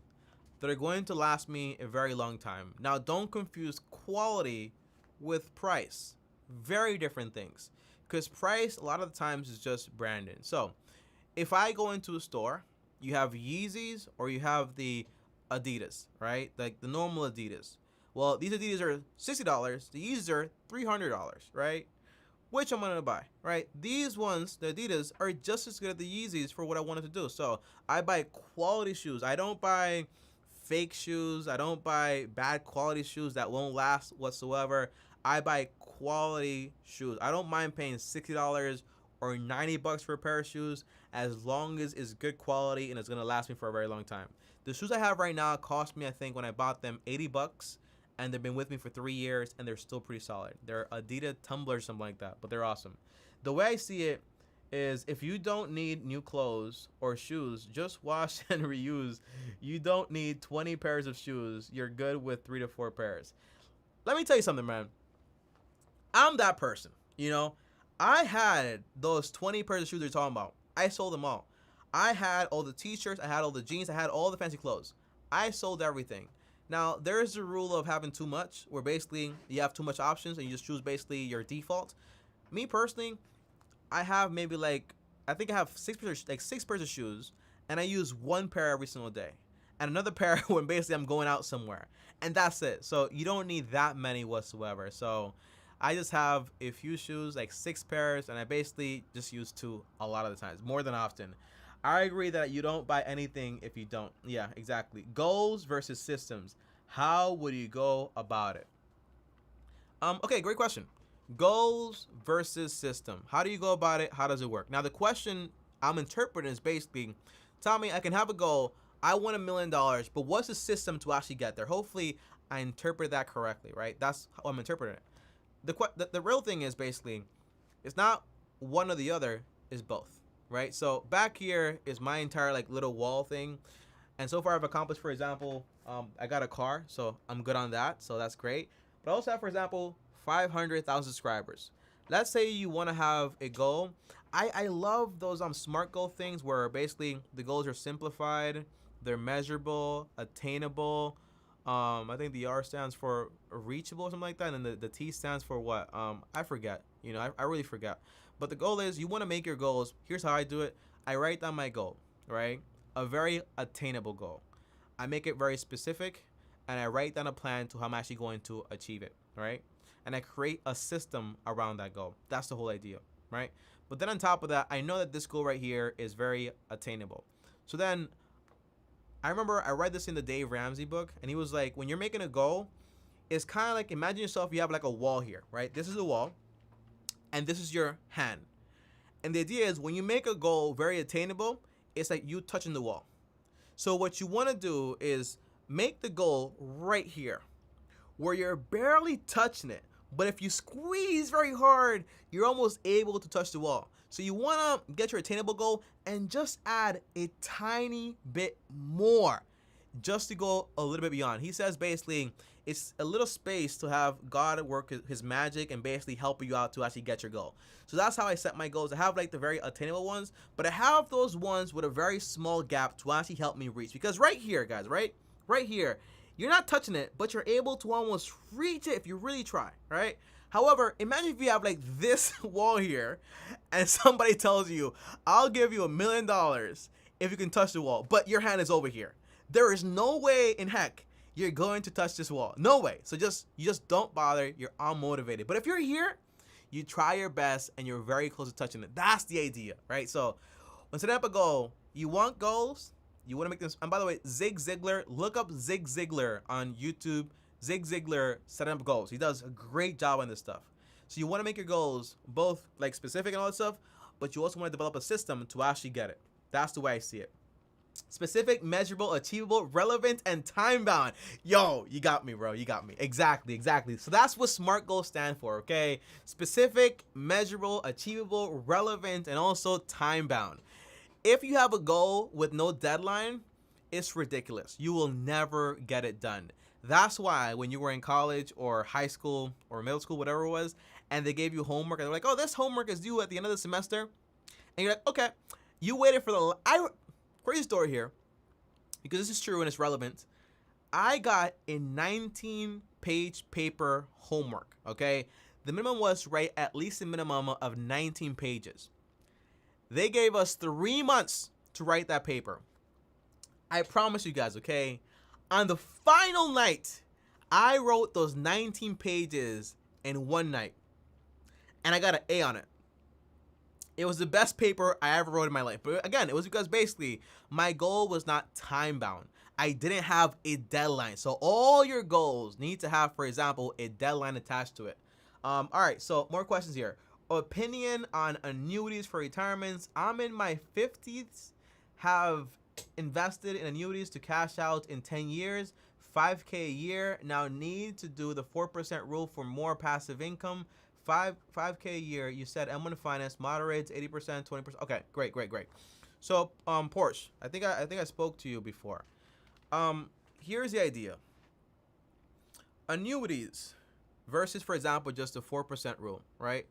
that are going to last me a very long time. Now, don't confuse quality with price. Very different things. Because price, a lot of the times, is just branding. So, if I go into a store, you have Yeezys or you have the Adidas, right? Like the normal Adidas. Well, these Adidas are $60. The Yeezys are $300, right? Which I'm gonna buy, right? These ones, the Adidas, are just as good as the Yeezys for what I wanted to do. So, I buy quality shoes. I don't buy fake shoes. I don't buy bad quality shoes that won't last whatsoever. I buy quality shoes. I don't mind paying $60 or $90 for a pair of shoes, as long as it's good quality and it's gonna last me for a very long time. The shoes I have right now cost me, I think, when I bought them, $80, and they've been with me for 3 years, and they're still pretty solid. They're Adidas tumblers, something like that, but they're awesome. The way I see it is, if you don't need new clothes or shoes, just wash and reuse. You don't need 20 pairs of shoes. You're good with 3 to 4 pairs. Let me tell you something, man. I'm that person, you know. I had those 20 pairs of shoes you're talking about. I sold them all. I had all the t-shirts, I had all the jeans, I had all the fancy clothes. I sold everything. Now, there's a rule of having too much, where basically you have too much options and you just choose basically your default. Me personally, I have maybe I think I have 6 pairs of shoes, and I use 1 pair every single day. And another pair when basically I'm going out somewhere. And that's it. So you don't need that many whatsoever. So I just have a few shoes, like 6 pairs, and I basically just use 2 a lot of the times, more than often. I agree that you don't buy anything if you don't. Yeah, exactly. Goals versus systems. How would you go about it? Okay, great question. Goals versus system. How do you go about it? How does it work? Now, the question I'm interpreting is basically, Tommy, I can have a goal. I want $1 million, but what's the system to actually get there? Hopefully, I interpret that correctly, right? That's how I'm interpreting it. The real thing is basically, it's not one or the other, it's both, right? So back here is my entire little wall thing, and so far I've accomplished, for example, I got a car, so I'm good on that, so that's great. But I also have, for example, 500,000 subscribers. Let's say you want to have a goal. I love those SMART goal things, where basically the goals are simplified, they're measurable, attainable. I think the R stands for reachable or something like that, and the T stands for what? I forget. You know, I really forget. But the goal is, you want to make your goals. Here's how I do it. I write down my goal, right? A very attainable goal. I make it very specific, and I write down a plan to how I'm actually going to achieve it, right? And I create a system around that goal. That's the whole idea, right? But then on top of that, I know that this goal right here is very attainable. So then, I remember I read this in the Dave Ramsey book, and he was like, when you're making a goal, it's kind of like, imagine yourself, you have like a wall here, right? This is the wall, and this is your hand. And the idea is, when you make a goal very attainable, it's like you touching the wall. So what you want to do is make the goal right here, where you're barely touching it. But if you squeeze very hard, you're almost able to touch the wall. So you want to get your attainable goal and just add a tiny bit more, just to go a little bit beyond. He says basically, It's a little space to have God work his magic and basically help you out to actually get your goal. So that's how I set my goals. I have like the very attainable ones, but I have those ones with a very small gap to actually help me reach. Because right here, guys, right here, you're not touching it, but you're able to almost reach it if you really try, right? However, imagine if you have like this wall here and somebody tells you, I'll give you $1 million if you can touch the wall, but your hand is over here. There is no way in heck you're going to touch this wall. No way. So you just don't bother. You're unmotivated. But if you're here, you try your best and you're very close to touching it. That's the idea, right? So when setting up a goal, you want goals, you want to make them. And by the way, Zig Ziglar, look up Zig Ziglar on YouTube. Zig Ziglar setting up goals. He does a great job on this stuff. So you want to make your goals both like specific and all that stuff, but you also want to develop a system to actually get it. That's the way I see it. Specific, measurable, achievable, relevant, and time-bound. Yo, you got me, bro. You got me. Exactly. So that's what SMART goals stand for, okay? Specific, measurable, achievable, relevant, and also time-bound. If you have a goal with no deadline, it's ridiculous. You will never get it done. That's why when you were in college or high school or middle school, whatever it was, and they gave you homework, and they're like, oh, this homework is due at the end of the semester, and you're like, okay, you waited for the... Crazy story here, because this is true and it's relevant. I got a 19-page paper homework, okay? The minimum was to write at least a minimum of 19 pages. They gave us 3 months to write that paper. I promise you guys, okay? On the final night, I wrote those 19 pages in one night, and I got an A on it. It was the best paper I ever wrote in my life. But again, it was because basically my goal was not time bound. I didn't have a deadline. So all your goals need to have, for example, a deadline attached to it. All right, so more questions here. Opinion on annuities for retirements. I'm in my 50s, have invested in annuities to cash out in 10 years, 5K a year. Now need to do the 4% rule for more passive income. 5K a year. You said M1 Finance moderates 80%, 20%. Okay, great. So, Porsche, I think I spoke to you before. Here's the idea. Annuities versus, for example, just the 4% rule, right?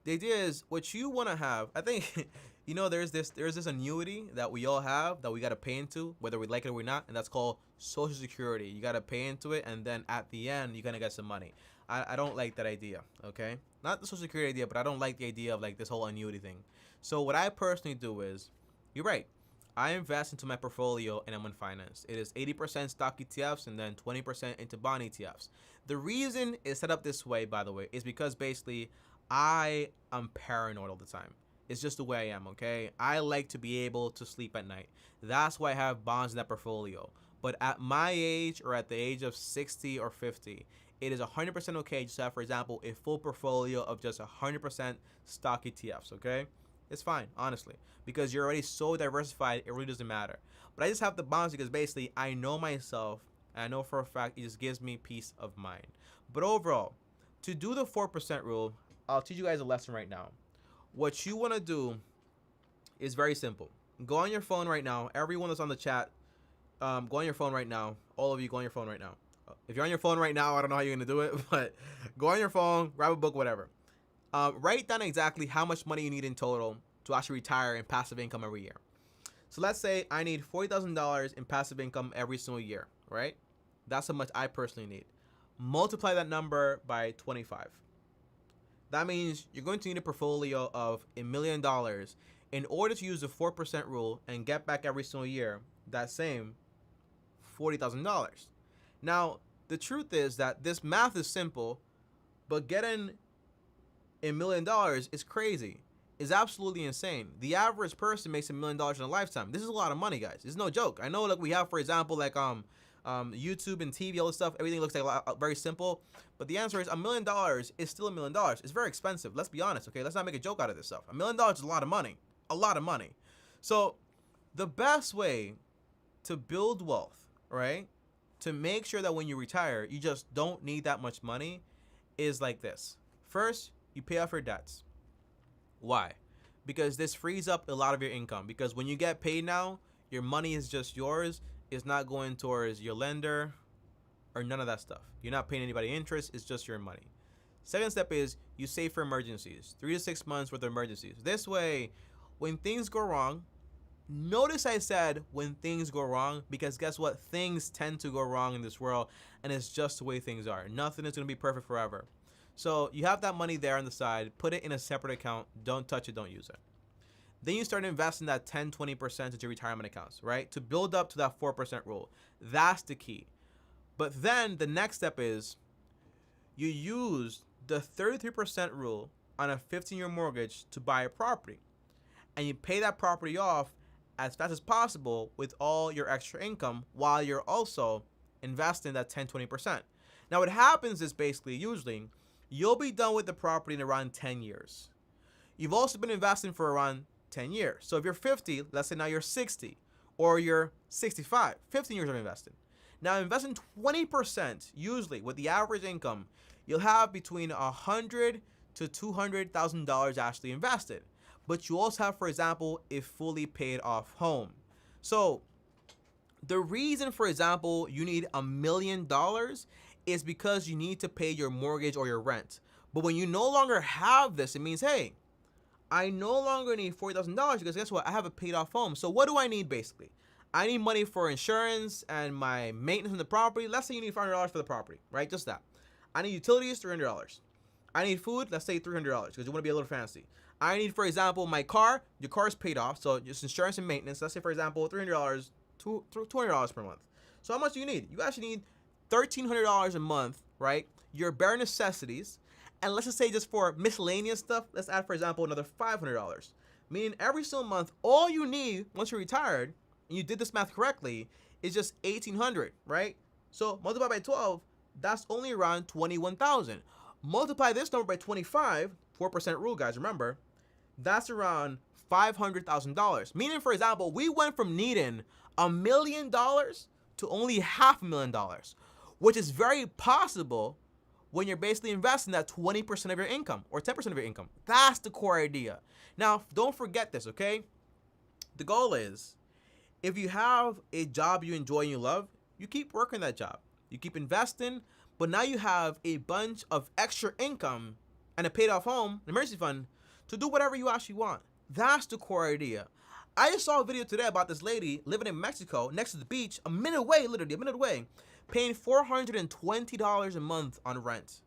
The idea is what you want to have. I think, there's this annuity that we all have that we got to pay into, whether we like it or not, and that's called Social Security. You got to pay into it, and then at the end, you're going to get some money. I don't like that idea, okay? Not the Social Security idea, but I don't like the idea of like this whole annuity thing. So what I personally do is, you're right, I invest into my portfolio in M1 Finance. It is 80% stock ETFs and then 20% into bond ETFs. The reason it's set up this way, by the way, is because basically I am paranoid all the time. It's just the way I am, okay? I like to be able to sleep at night. That's why I have bonds in that portfolio. But at my age, or at the age of 60 or 50, it is 100% okay just to have, for example, a full portfolio of just 100% stock ETFs, okay? It's fine, honestly, because you're already so diversified, it really doesn't matter. But I just have the bonds because basically I know myself, and I know for a fact it just gives me peace of mind. But overall, to do the 4% rule, I'll teach you guys a lesson right now. What you want to do is very simple. Go on your phone right now. Everyone that's on the chat, go on your phone right now. All of you, go on your phone right now. If you're on your phone right now, I don't know how you're going to do it, but go on your phone, grab a book, whatever. Write down exactly how much money you need in total to actually retire in passive income every year. So let's say I need $40,000 in passive income every single year, right? That's how much I personally need. Multiply that number by 25. That means you're going to need a portfolio of $1 million in order to use the 4% rule and get back every single year that same $40,000. Now, the truth is that this math is simple, but getting $1 million is crazy. It's absolutely insane. The average person makes $1 million in a lifetime. This is a lot of money, guys. It's no joke. I know, like, we have, for example, like YouTube and TV, all this stuff. Everything looks like very simple, but the answer is $1 million is still $1 million. It's very expensive. Let's be honest, okay? Let's not make a joke out of this stuff. $1 million is a lot of money. A lot of money. So, the best way to build wealth, right? To make sure that when you retire, you just don't need that much money is like this. First, you pay off your debts. Why? Because this frees up a lot of your income. Because when you get paid now, your money is just yours. It's not going towards your lender, or none of that stuff. You're not paying anybody interest. It's just your money. Second step is you save for emergencies, 3 to 6 months worth of emergencies. This way, when things go wrong, notice I said when things go wrong, because guess what? Things tend to go wrong in this world, and it's just the way things are. Nothing is going to be perfect forever. So you have that money there on the side, put it in a separate account. Don't touch it, don't use it. Then you start investing that 10, 20% into retirement accounts, right? To build up to that 4% rule. That's the key. But then the next step is you use the 33% rule on a 15-year mortgage to buy a property. And you pay that property off as fast as possible with all your extra income while you're also investing that 10, 20%. Now what happens is basically usually you'll be done with the property in around 10 years. You've also been investing for around 10 years. So if you're 50, let's say now you're 60 or you're 65, 15 years of investing. Now investing 20% usually with the average income, you'll have between $100,000 to $200,000 actually invested. But you also have, for example, a fully paid off home. So the reason, for example, you need $1 million is because you need to pay your mortgage or your rent. But when you no longer have this, it means, hey, I no longer need $40,000 because guess what? I have a paid off home. So what do I need basically? I need money for insurance and my maintenance on the property. Let's say you need $500 for the property, right? Just that. I need utilities, $300. I need food, let's say $300 because you want to be a little fancy. I need, for example, my car. Your car is paid off, so just insurance and maintenance. Let's say, for example, $300, $200 per month. So how much do you need? You actually need $1,300 a month, right? Your bare necessities. And let's just say just for miscellaneous stuff, let's add, for example, another $500. Meaning every single month, all you need once you're retired, and you did this math correctly, is just $1,800, right? So multiply by 12, that's only around $21,000. Multiply this number by 25, 4% rule, guys, remember, that's around $500,000. Meaning, for example, we went from needing $1 million to only $500,000, which is very possible when you're basically investing that 20% of your income or 10% of your income. That's the core idea. Now, don't forget this, okay? The goal is, if you have a job you enjoy and you love, you keep working that job. You keep investing, but now you have a bunch of extra income and a paid off home, an emergency fund, to do whatever you actually want. That's the core idea. I just saw a video today about this lady living in Mexico next to the beach, a minute away, literally a minute away, paying $420 a month on rent.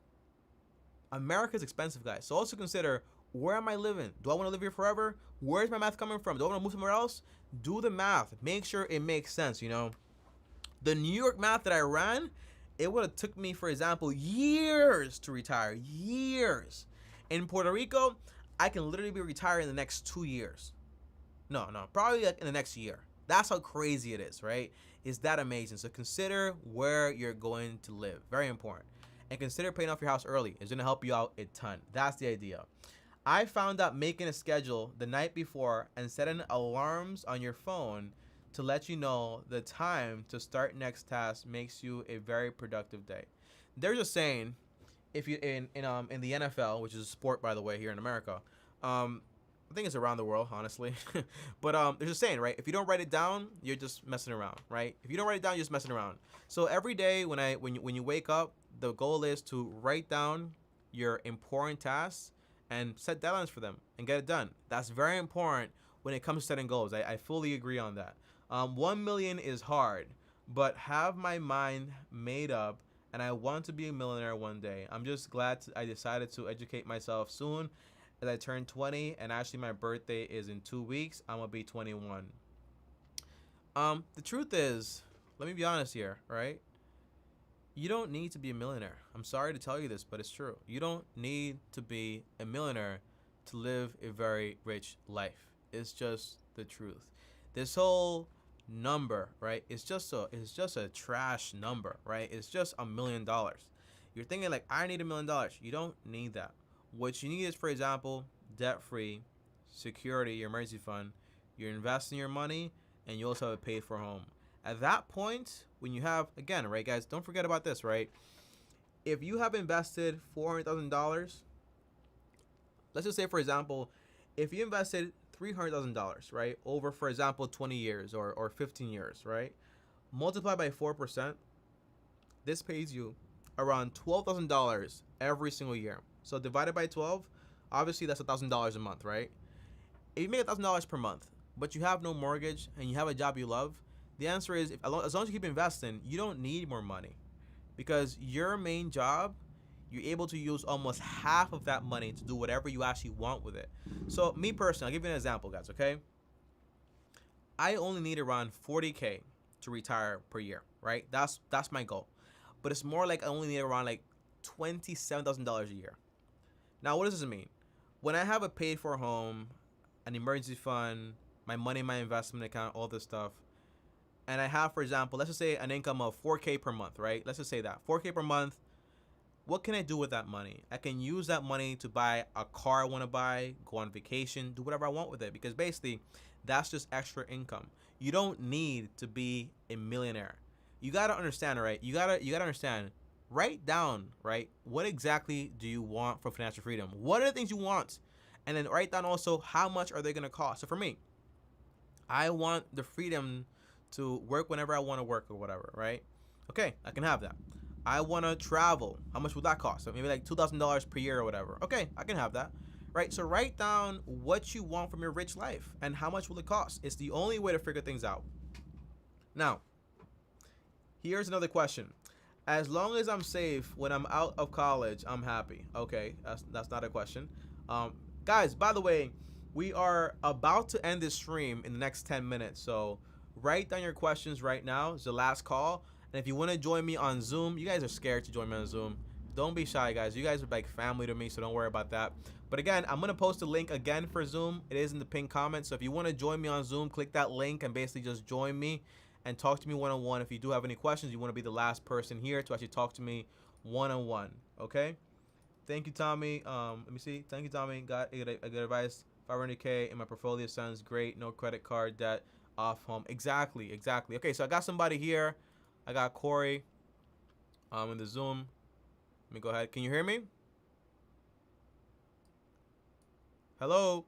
America's expensive, guys. So also consider, where am I living? Do I want to live here forever? Where's my math coming from? Do I want to move somewhere else? Do the math. Make sure it makes sense, you know. The New York math that I ran, it would have took me, for example, years to retire. Years. In Puerto Rico, I can literally be retired in the next 2 years. No, probably like in the next year. That's how crazy it is, right? Is that amazing? So consider where you're going to live. Very important. And consider paying off your house early. It's going to help you out a ton. That's the idea. I found out making a schedule the night before and setting alarms on your phone to let you know the time to start next task makes you a very productive day. They're just saying, if you in the NFL, which is a sport by the way here in America, I think it's around the world, honestly. But they're just saying, right? If you don't write it down, you're just messing around, right? If you don't write it down, you're just messing around. So every day when you wake up, the goal is to write down your important tasks and set deadlines for them and get it done. That's very important when it comes to setting goals. I fully agree on that. 1 million is hard, but have my mind made up, and I want to be a millionaire one day. I'm just glad I decided to educate myself soon as I turn 20, and actually my birthday is in 2 weeks. I'm gonna be 21. The truth is, let me be honest here, right? You don't need to be a millionaire. I'm sorry to tell you this, but it's true. You don't need to be a millionaire to live a very rich life. It's just the truth. This whole number, right? It's just a trash number, right? It's just $1 million. You're thinking like, I need $1 million. You don't need that. What you need is, for example, debt-free, security, your emergency fund. You're investing your money, and you also have a paid-for home. At that point, when you have, again, right, guys, don't forget about this, right? If you have invested $400,000, let's just say, for example, if you invested $300,000, right, over, for example, 20 years or 15 years, right, multiply by 4%, this pays you around $12,000 every single year. So divided by 12, obviously that's $1,000 a month, right? If you make $1,000 per month, but you have no mortgage and you have a job you love, the answer is, as long as you keep investing, you don't need more money, because your main job, you're able to use almost half of that money to do whatever you actually want with it. So me personally, I'll give you an example, guys, okay? I only need around 40K to retire per year, right? That's my goal. But it's more like I only need around like $27,000 a year. Now, what does this mean? When I have a paid for home, an emergency fund, my money in my investment account, all this stuff, and I have, for example, let's just say an income of 4K per month, right? Let's just say that 4K per month. What can I do with that money? I can use that money to buy a car I want to buy, go on vacation, do whatever I want with it, because basically that's just extra income. You don't need to be a millionaire. You got to understand, right? You got to understand, write down, right? What exactly do you want from financial freedom? What are the things you want? And then write down also, how much are they going to cost? So for me, I want the freedom to work whenever I want to work or whatever, right? Okay, I can have that. I want to travel. How much would that cost? So maybe like $2,000 per year or whatever. Okay, I can have that, right? So write down what you want from your rich life and how much will it cost. It's the only way to figure things out. Now, here's another question. As long as I'm safe when I'm out of college, I'm happy. Okay, that's not a question. Guys, by the way, we are about to end this stream in the next 10 minutes. So write down your questions right now. It's the last call. And if you want to join me on Zoom, you guys are scared to join me on Zoom. Don't be shy, guys. You guys are like family to me, so don't worry about that. But again, I'm going to post a link again for Zoom. It is in the pinned comment. So if you want to join me on Zoom, click that link and basically just join me and talk to me one-on-one. If you do have any questions, you want to be the last person here to actually talk to me one-on-one. Okay? Thank you, Tommy. Let me see. Thank you, Tommy. Got a good advice. 500K in my portfolio sounds great. No credit card debt. Off home. Exactly. Okay, so I got somebody here. I got Corey in the Zoom. Let me go ahead. Can you hear me? Hello?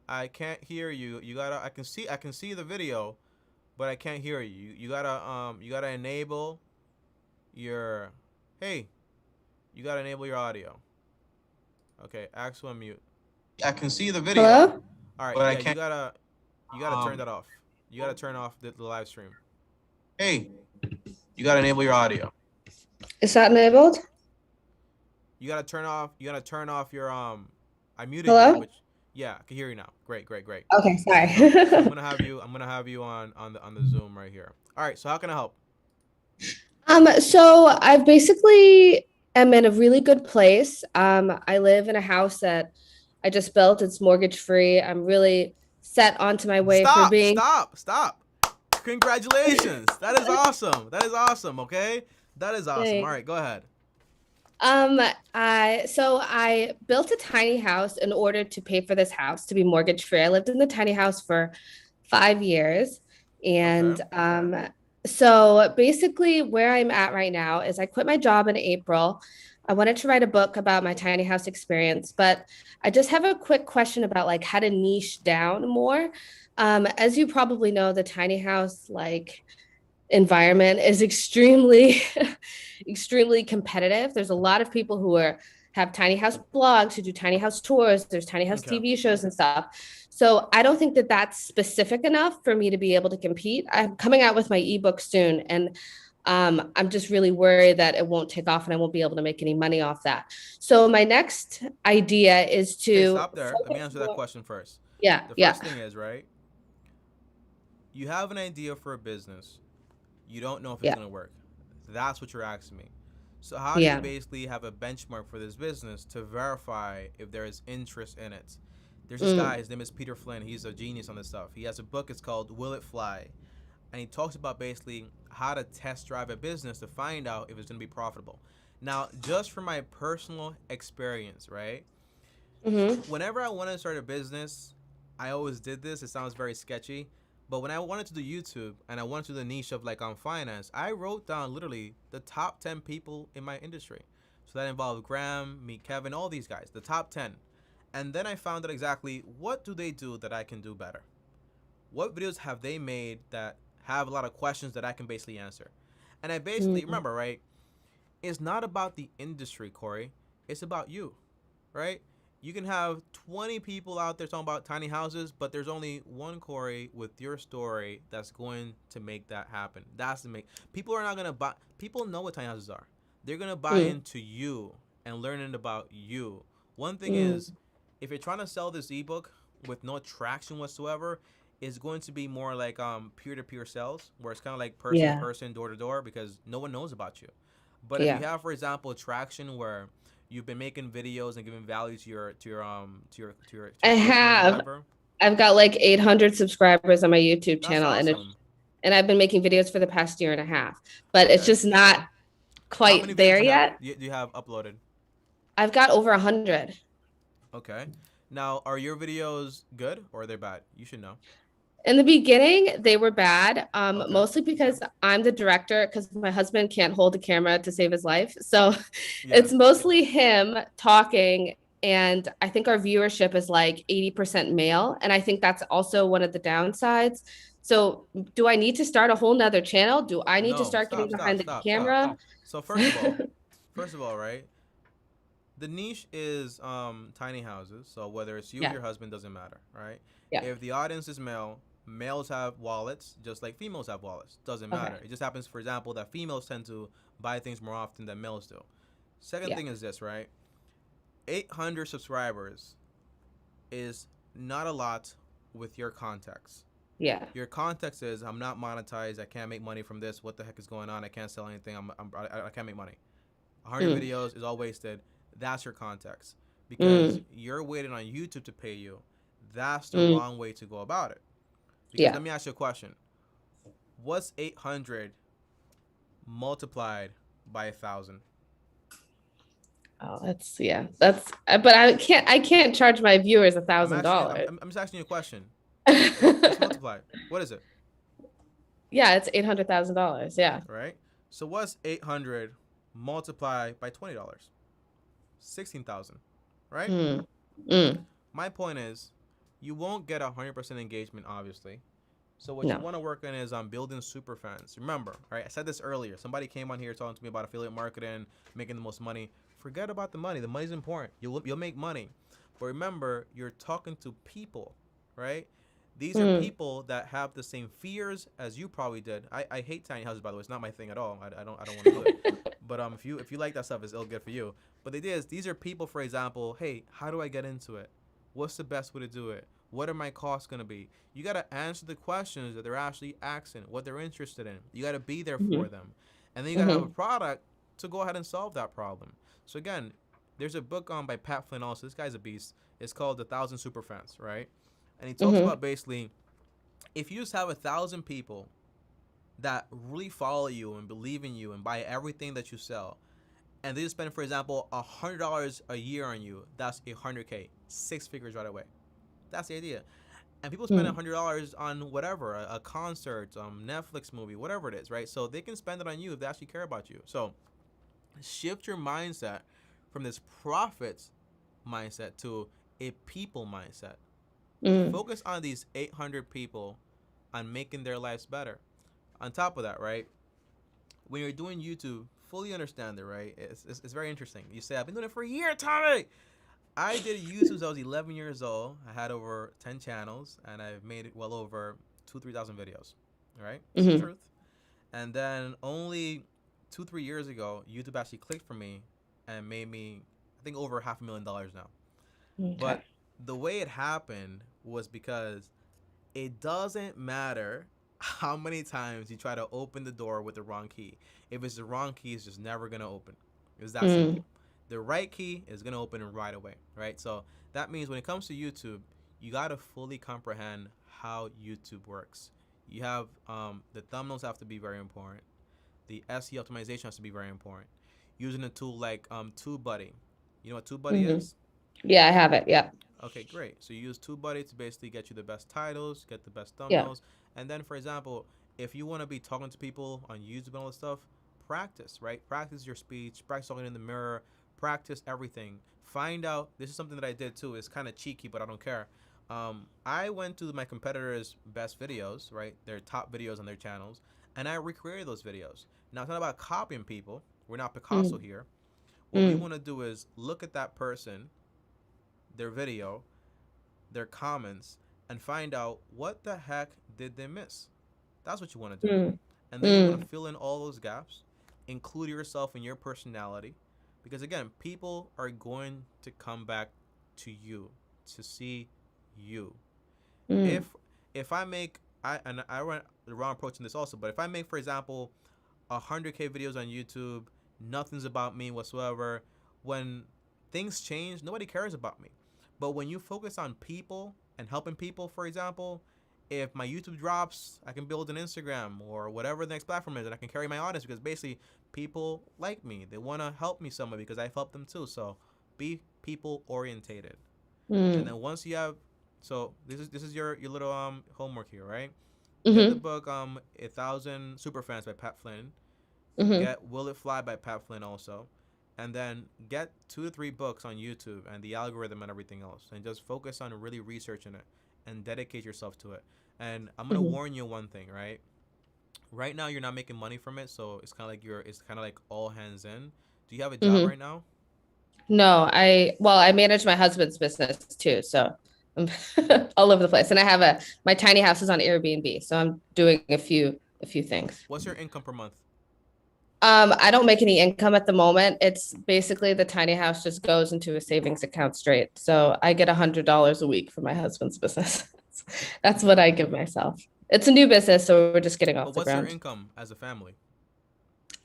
I can't hear you. You gotta. I can see the video, but I can't hear you. You gotta enable your. Hey, you gotta enable your audio. Okay, ask to unmute. I can see the video. Hello? All right, But yeah, you gotta turn that off. You gotta turn off the live stream. Hey, you gotta enable your audio. Is that enabled? You gotta turn off your I muted Hello? you, which yeah, I can hear you now. Great. Okay, sorry. So I'm gonna have you on the Zoom right here. All right, so how can I help? So I basically am in a really good place. I live in a house that I just built. It's mortgage free. I'm really set onto my way for being. Stop. Congratulations. That is awesome. Okay. That is awesome. Thanks. All right, go ahead. I built a tiny house in order to pay for this house to be mortgage free. I lived in the tiny house for 5 years. And so basically where I'm at right now is I quit my job in April. I wanted to write a book about my tiny house experience, but I just have a quick question about like how to niche down more. As you probably know, the tiny house environment is extremely competitive. There's a lot of people who have tiny house blogs, who do tiny house tours. There's tiny house TV shows and stuff. So I don't think that that's specific enough for me to be able to compete. I'm coming out with my ebook soon, and I'm just really worried that it won't take off and I won't be able to make any money off that. So my next idea is to stop there. Let me answer that question first. Yeah. The first thing is, right, you have an idea for a business. You don't know if it's going to work. That's what you're asking me. So how do you basically have a benchmark for this business to verify if there is interest in it? There's this guy, his name is Peter Flynn. He's a genius on this stuff. He has a book, it's called Will It Fly? And he talks about basically how to test drive a business to find out if it's going to be profitable. Now, just from my personal experience, right? Whenever I wanted to start a business, I always did this. It sounds very sketchy. But when I wanted to do YouTube and I wanted to do the niche of on finance, I wrote down literally the top 10 people in my industry. So that involved Graham, me, Kevin, all these guys, the top 10. And then I found out exactly what do they do that I can do better? What videos have they made that have a lot of questions that I can basically answer? And I basically remember, right? It's not about the industry, Corey. It's about you, right? You can have 20 people out there talking about tiny houses, but there's only one Corey with your story that's going to make that happen. That's the make. People are not gonna buy. People know what tiny houses are. They're gonna buy into you and learning about you. One thing is, if you're trying to sell this ebook with no traction whatsoever, it's going to be more like peer-to-peer sales, where it's kind of like person to person, door to door, because no one knows about you. But if you have, for example, traction where you've been making videos and giving value to your I have. whatever, I've got like 800 subscribers on my YouTube that's channel, awesome. and I've been making videos for the past year and a half, but it's Okay. just not How quite many videos there do you have, yet. do you have uploaded? I've got over 100. Okay. Now, are your videos good or are they bad? You should know. In the beginning, they were bad, Okay. mostly because I'm the director, because my husband can't hold a camera to save his life. So Yeah. it's mostly him talking. And I think our viewership is like 80% male. And I think that's also one of the downsides. So do I need to start a whole nother channel? Do I need to No, start getting behind the camera? So first of all, right? The niche is tiny houses. So whether it's you or your husband, doesn't matter, right? Yeah. If the audience is male, males have wallets just like females have wallets. Doesn't matter. It just happens, for example, that females tend to buy things more often than males do. Second thing is this, right? 800 subscribers is not a lot with your context. Yeah. Your context is, I'm not monetized. I can't make money from this. What the heck is going on? I can't sell anything. I can't make money. 100 videos is all wasted. That's your context. Because you're waiting on YouTube to pay you. That's the wrong way to go about it. Because let me ask you a question. What's 800 multiplied by 1,000? Oh, that's but I can't charge my viewers $1,000. I'm just asking you a question. Let's multiply. What is it? Yeah, it's $800,000. Yeah. Right? So what's 800 multiplied by $20? 16,000. Right? My point is, you won't get 100% engagement, obviously. So what you want to work on is on building super fans. Remember, right? I said this earlier. Somebody came on here talking to me about affiliate marketing, making the most money. Forget about the money. The money's important. You'll make money. But remember, you're talking to people, right? These are people that have the same fears as you probably did. I hate tiny houses, by the way. It's not my thing at all. I don't want to do it. But if you like that stuff, it's ill good for you. But the idea is, these are people, for example, hey, how do I get into it? What's the best way to do it? What are my costs going to be? You got to answer the questions that they're actually asking, what they're interested in. You got to be there for them. And then you got to have a product to go ahead and solve that problem. So again, there's a book by Pat Flynn also. This guy's a beast. It's called The 1,000 Superfans, right? And he talks about basically, if you just have 1,000 people that really follow you and believe in you and buy everything that you sell, and they just spend, for example, $100 a year on you, that's $100K, 6 figures right away. That's the idea. And people spend $100 on whatever, a concert, Netflix movie, whatever it is, right? So they can spend it on you if they actually care about you. So shift your mindset from this profit mindset to a people mindset. Focus on these 800 people on making their lives better. On top of that, right, when you're doing YouTube, fully understand it, right? It's very interesting. You say, I've been doing it for a year, Tommy. I did YouTube since I was 11 years old. I had over 10 channels, and I've made it well over 2,000-3,000 videos, right? It's the truth. And then only 2-3 years ago, YouTube actually clicked for me and made me, I think, over $500,000 now. Okay. But the way it happened was because it doesn't matter how many times you try to open the door with the wrong key. If it's the wrong key, it's just never going to open. It's that simple. The right key is going to open it right away, right? So that means when it comes to YouTube, you got to fully comprehend how YouTube works. You have the thumbnails have to be very important. The SEO optimization has to be very important. Using a tool like TubeBuddy. You know what TubeBuddy is? Yeah, I have it. Yeah. Okay, great. So you use TubeBuddy to basically get you the best titles, get the best thumbnails. And then, for example, if you want to be talking to people on YouTube and all this stuff, practice, right? Practice your speech, practice talking in the mirror, practice everything. Find out, this is something that I did too. It's kind of cheeky, but I don't care. I went to my competitors' best videos, right? Their top videos on their channels. and I recreated those videos. Now it's not about copying people. We're not Picasso here. What we Mm. want to do is look at that person, their video, their comments, and find out what the heck did they miss. That's what you want to do. Mm. And then you want Mm. to fill in all those gaps, include yourself and your personality, because again, people are going to come back to you to see you. Mm. If I make I run the wrong approach in this also, but if I make, for example, 100K videos on YouTube, nothing's about me whatsoever. When things change, nobody cares about me. But when you focus on people and helping people, for example, if my YouTube drops, I can build an Instagram or whatever the next platform is, and I can carry my audience, because basically people like me. They want to help me somewhere because I've helped them too. So be people orientated. And Mm. then once you have, so this is your little homework here, right? Get the Mhm. book 1,000 Superfans by Pat Flynn. Mhm. Get Will It Fly by Pat Flynn also. And then get 2 to 3 books on YouTube and the algorithm and everything else. And just focus on really researching it and dedicate yourself to it. And I'm gonna Mhm. warn you one thing, right? Right now you're not making money from it, so it's kind of like all hands in. Do you have a job Mhm. right now? No, I manage my husband's business too, so I'm all over the place. And I have my tiny house is on Airbnb, so I'm doing a few things. What's your income per month? I don't make any income at the moment. It's basically the tiny house just goes into a savings account straight. So I get $100 a week for my husband's business. That's what I give myself. It's a new business, so we're just getting off But the what's your ground. income as a family?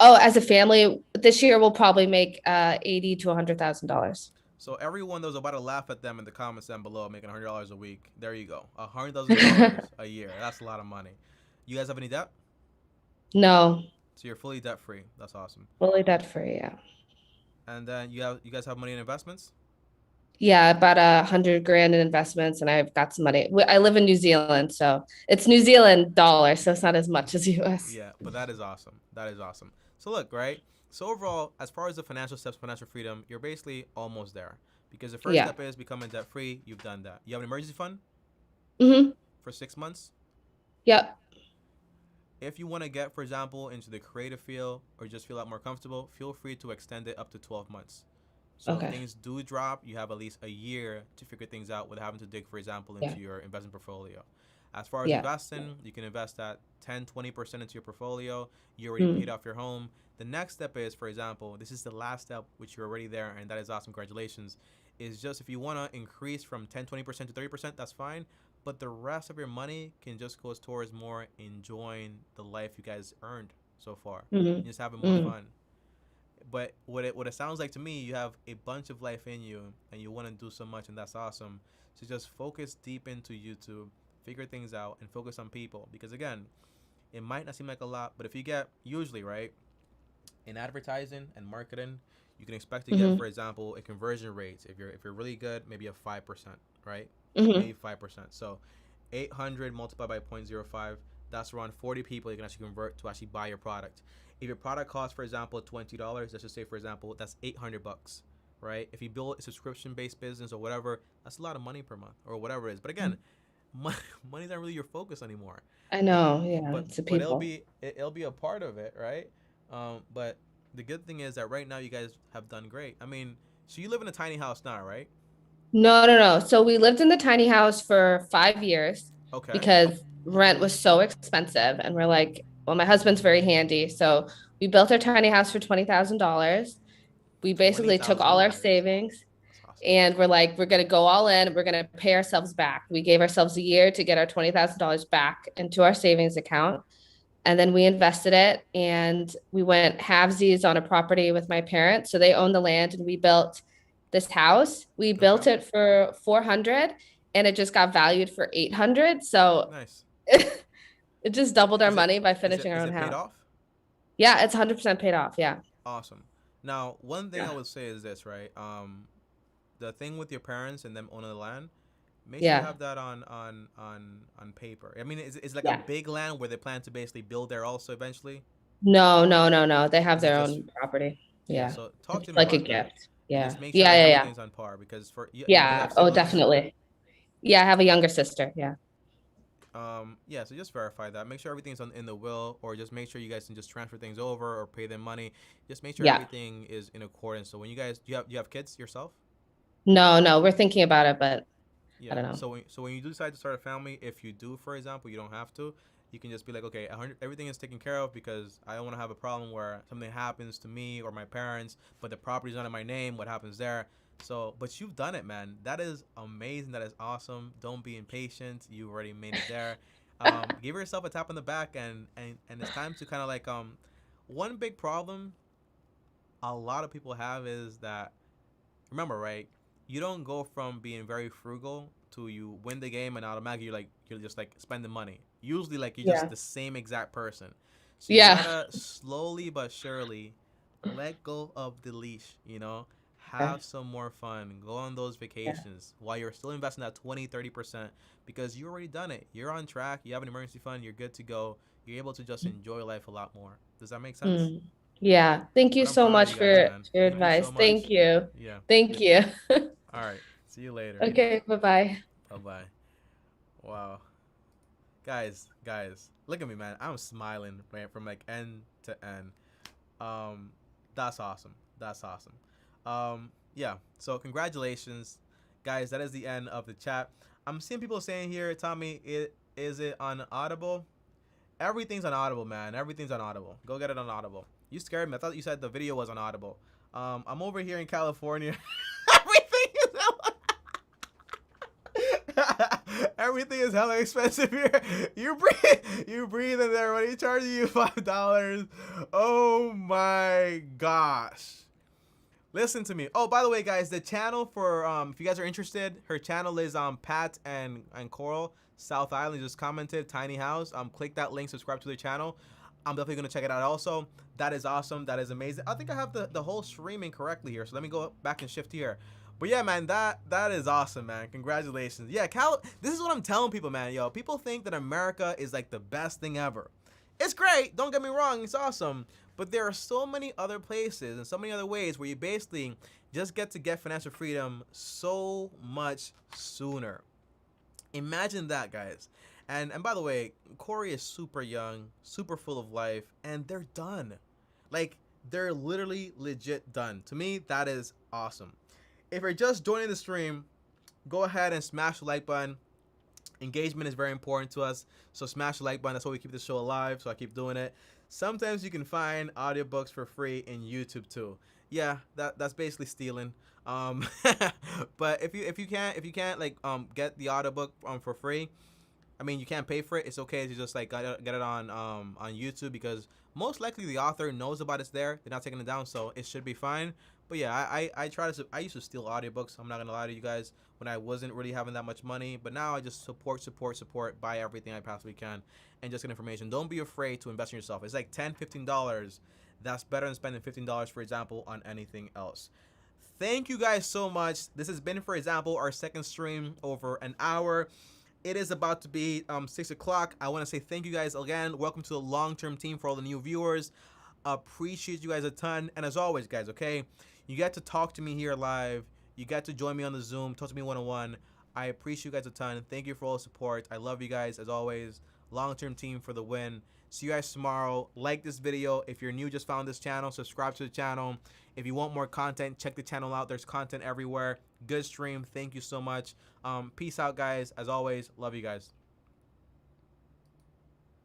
Oh, as a family, this year we'll probably make $80 to $100,000. So everyone that was about to laugh at them in the comments down below making $100 a week, there you go, $100,000 a year. That's a lot of money. You guys have any debt? No, So you're fully debt free. That's awesome. fully debt free. Yeah. And then you guys have money in investments? Yeah, about 100 grand in investments, and I've got some money. I live in New Zealand, so it's New Zealand dollars, so it's not as much as US. Yeah, but that is awesome. That is awesome. So look, right? So overall, as far as the financial steps, financial freedom, you're basically almost there. Because the first Yeah. step is becoming debt free. You've done that. You have an emergency fund Mm-hmm. for 6 months. Yep. If you want to get, for example, into the creative field or just feel a lot more comfortable, feel free to extend it up to 12 months. So Okay. if things do drop, you have at least a year to figure things out without having to dig, for example, into Yeah. your investment portfolio. As far as Yeah. investing, you can invest at 10, 20% into your portfolio. You already paid off your home. The next step is, for example, this is the last step, which you're already there, and that is awesome. Congratulations. Is just if you want to increase from 10, 20% to 30%, that's fine. But the rest of your money can just go towards more enjoying the life you guys earned so far. Mm-hmm. Just having more fun. But what it sounds like to me, you have a bunch of life in you and you want to do so much, and that's awesome. So just focus deep into YouTube, figure things out, and focus on people. Because again, it might not seem like a lot, but if you get, usually, right, in advertising and marketing, you can expect to get, for example, a conversion rate. If you're really good, maybe a 5%, right? Mm-hmm. Maybe 5%. So 800 multiplied by 0.05, that's around 40 people you can actually convert to actually buy your product. If your product costs, for example, $20, let's just say, for example, that's $800, right? If you build a subscription-based business or whatever, that's a lot of money per month or whatever it is. But again, money's not really your focus anymore. I know. Yeah. It's the But people. it'll be a part of it, right? But the good thing is that right now you guys have done great. I mean, so you live in a tiny house now, right? No. So we lived in the tiny house for 5 years Okay. because rent was so expensive. And we're like, well, my husband's very handy. So we built our tiny house for $20,000. We basically took all our $20,000. savings That's awesome. and we're like, we're going to go all in. We're going to pay ourselves back. We gave ourselves a year to get our $20,000 back into our savings account. And then we invested it and we went halvesies on a property with my parents. So they own the land and we built this house. We built it for 400 and it just got valued for 800. So Nice. it just doubled our Is it- money by Is finishing our it own paid house. off? Yeah, it's 100% paid off. Yeah. Awesome. Now, one thing Yeah. I would say is this, right? The thing with your parents and them owning the land, make sure Yeah. you have that on paper. I mean, it's like Yeah. a big land where they plan to basically build there also eventually. No. They have Is it their just- own property. Yeah. So talk to It's me like a about that. gift. Yeah. Just make sure Yeah. that Yeah. everything's on par because for you Yeah. have Oh, siblings? definitely. Yeah. I have a younger sister. Yeah. Yeah, so just verify that. Make sure everything's in the will, or just make sure you guys can just transfer things over or pay them money. Just make sure Yeah. everything is in accordance. So when you guys, do you have kids yourself? No, we're thinking about it, but I Yeah. don't know. So when you do decide to start a family, if you do, for example, you don't have to. You can just be like, okay, 100, everything is taken care of because I don't want to have a problem where something happens to me or my parents, but the property's not in my name. What happens there? So, but you've done it, man. That is amazing. That is awesome. Don't be impatient. You already made it there. Give yourself a tap on the back, and it's time to kind of like one big problem a lot of people have is that, remember, right? You don't go from being very frugal to you win the game and automatically you're just like spending money. Usually like you're Yeah. just the same exact person. So you Yeah. gotta slowly but surely let go of the leash, Yeah. have some more fun, go on those vacations while you're still investing that 20-30% because you already done it. You're on track, you have an emergency fund, you're good to go. You're able to just enjoy life a lot more. Does that make sense? Mm. Yeah. Thank you But I'm so proud of much you for guys, man. your Thank you advice. so much. Thank you. Yeah. Thank you. All right. See you later. Okay, bye-bye. Bye-bye. Wow. Guys, look at me, man. I'm smiling, right, from like end to end. That's awesome. That's awesome. Yeah. So congratulations, guys. That is the end of the chat. I'm seeing people saying here, Tommy, is it on Audible? Everything's on Audible, man. Everything's on Audible. Go get it on Audible. You scared me. I thought you said the video was on Audible. I'm over here in California. Everything is everything is hella expensive here. You breathe in there. What are you charging you? $5. Oh my gosh. Listen to me. Oh, by the way, guys, the channel for if you guys are interested, her channel is Pat and Coral South Island just commented tiny house. Click that link, subscribe to their channel. I'm definitely gonna check it out also. That is awesome. That is amazing. I think I have the whole streaming correctly here. So let me go back and shift here. But yeah, man, that is awesome, man. Congratulations. Yeah, this is what I'm telling people, man. Yo, people think that America is like the best thing ever. It's great. Don't get me wrong. It's awesome. But there are so many other places and so many other ways where you basically just get financial freedom so much sooner. Imagine that, guys. And by the way, Corey is super young, super full of life, and they're done. Like, they're literally legit done. To me, that is awesome. If you're just joining the stream, go ahead and smash the like button. Engagement is very important to us, so smash the like button. That's why we keep the show alive, so I keep doing it. Sometimes you can find audiobooks for free in YouTube too. Yeah, that's basically stealing. But if you can't like get the audiobook for free, I mean, you can't pay for it. It's okay to just like get it on YouTube because most likely the author knows about it's there. They're not taking it down, so it should be fine. But yeah, I used to steal audiobooks. I'm not gonna lie to you guys when I wasn't really having that much money. But now I just support, buy everything I possibly can, and just get information. Don't be afraid to invest in yourself. It's like $10, $15. That's better than spending $15, for example, on anything else. Thank you guys so much. This has been, for example, our second stream over an hour. It is about to be 6 o'clock. I want to say thank you guys again. Welcome to the long-term team for all the new viewers. Appreciate you guys a ton. And as always, guys, okay, you get to talk to me here live. You get to join me on the Zoom, talk to me one-on-one. I appreciate you guys a ton. Thank you for all the support. I love you guys as always. Long-term team for the win. See you guys tomorrow. Like this video. If you're new, just found this channel, subscribe to the channel. If you want more content, check the channel out. There's content everywhere. Good stream. Thank you so much. Peace out, guys. As always, love you guys.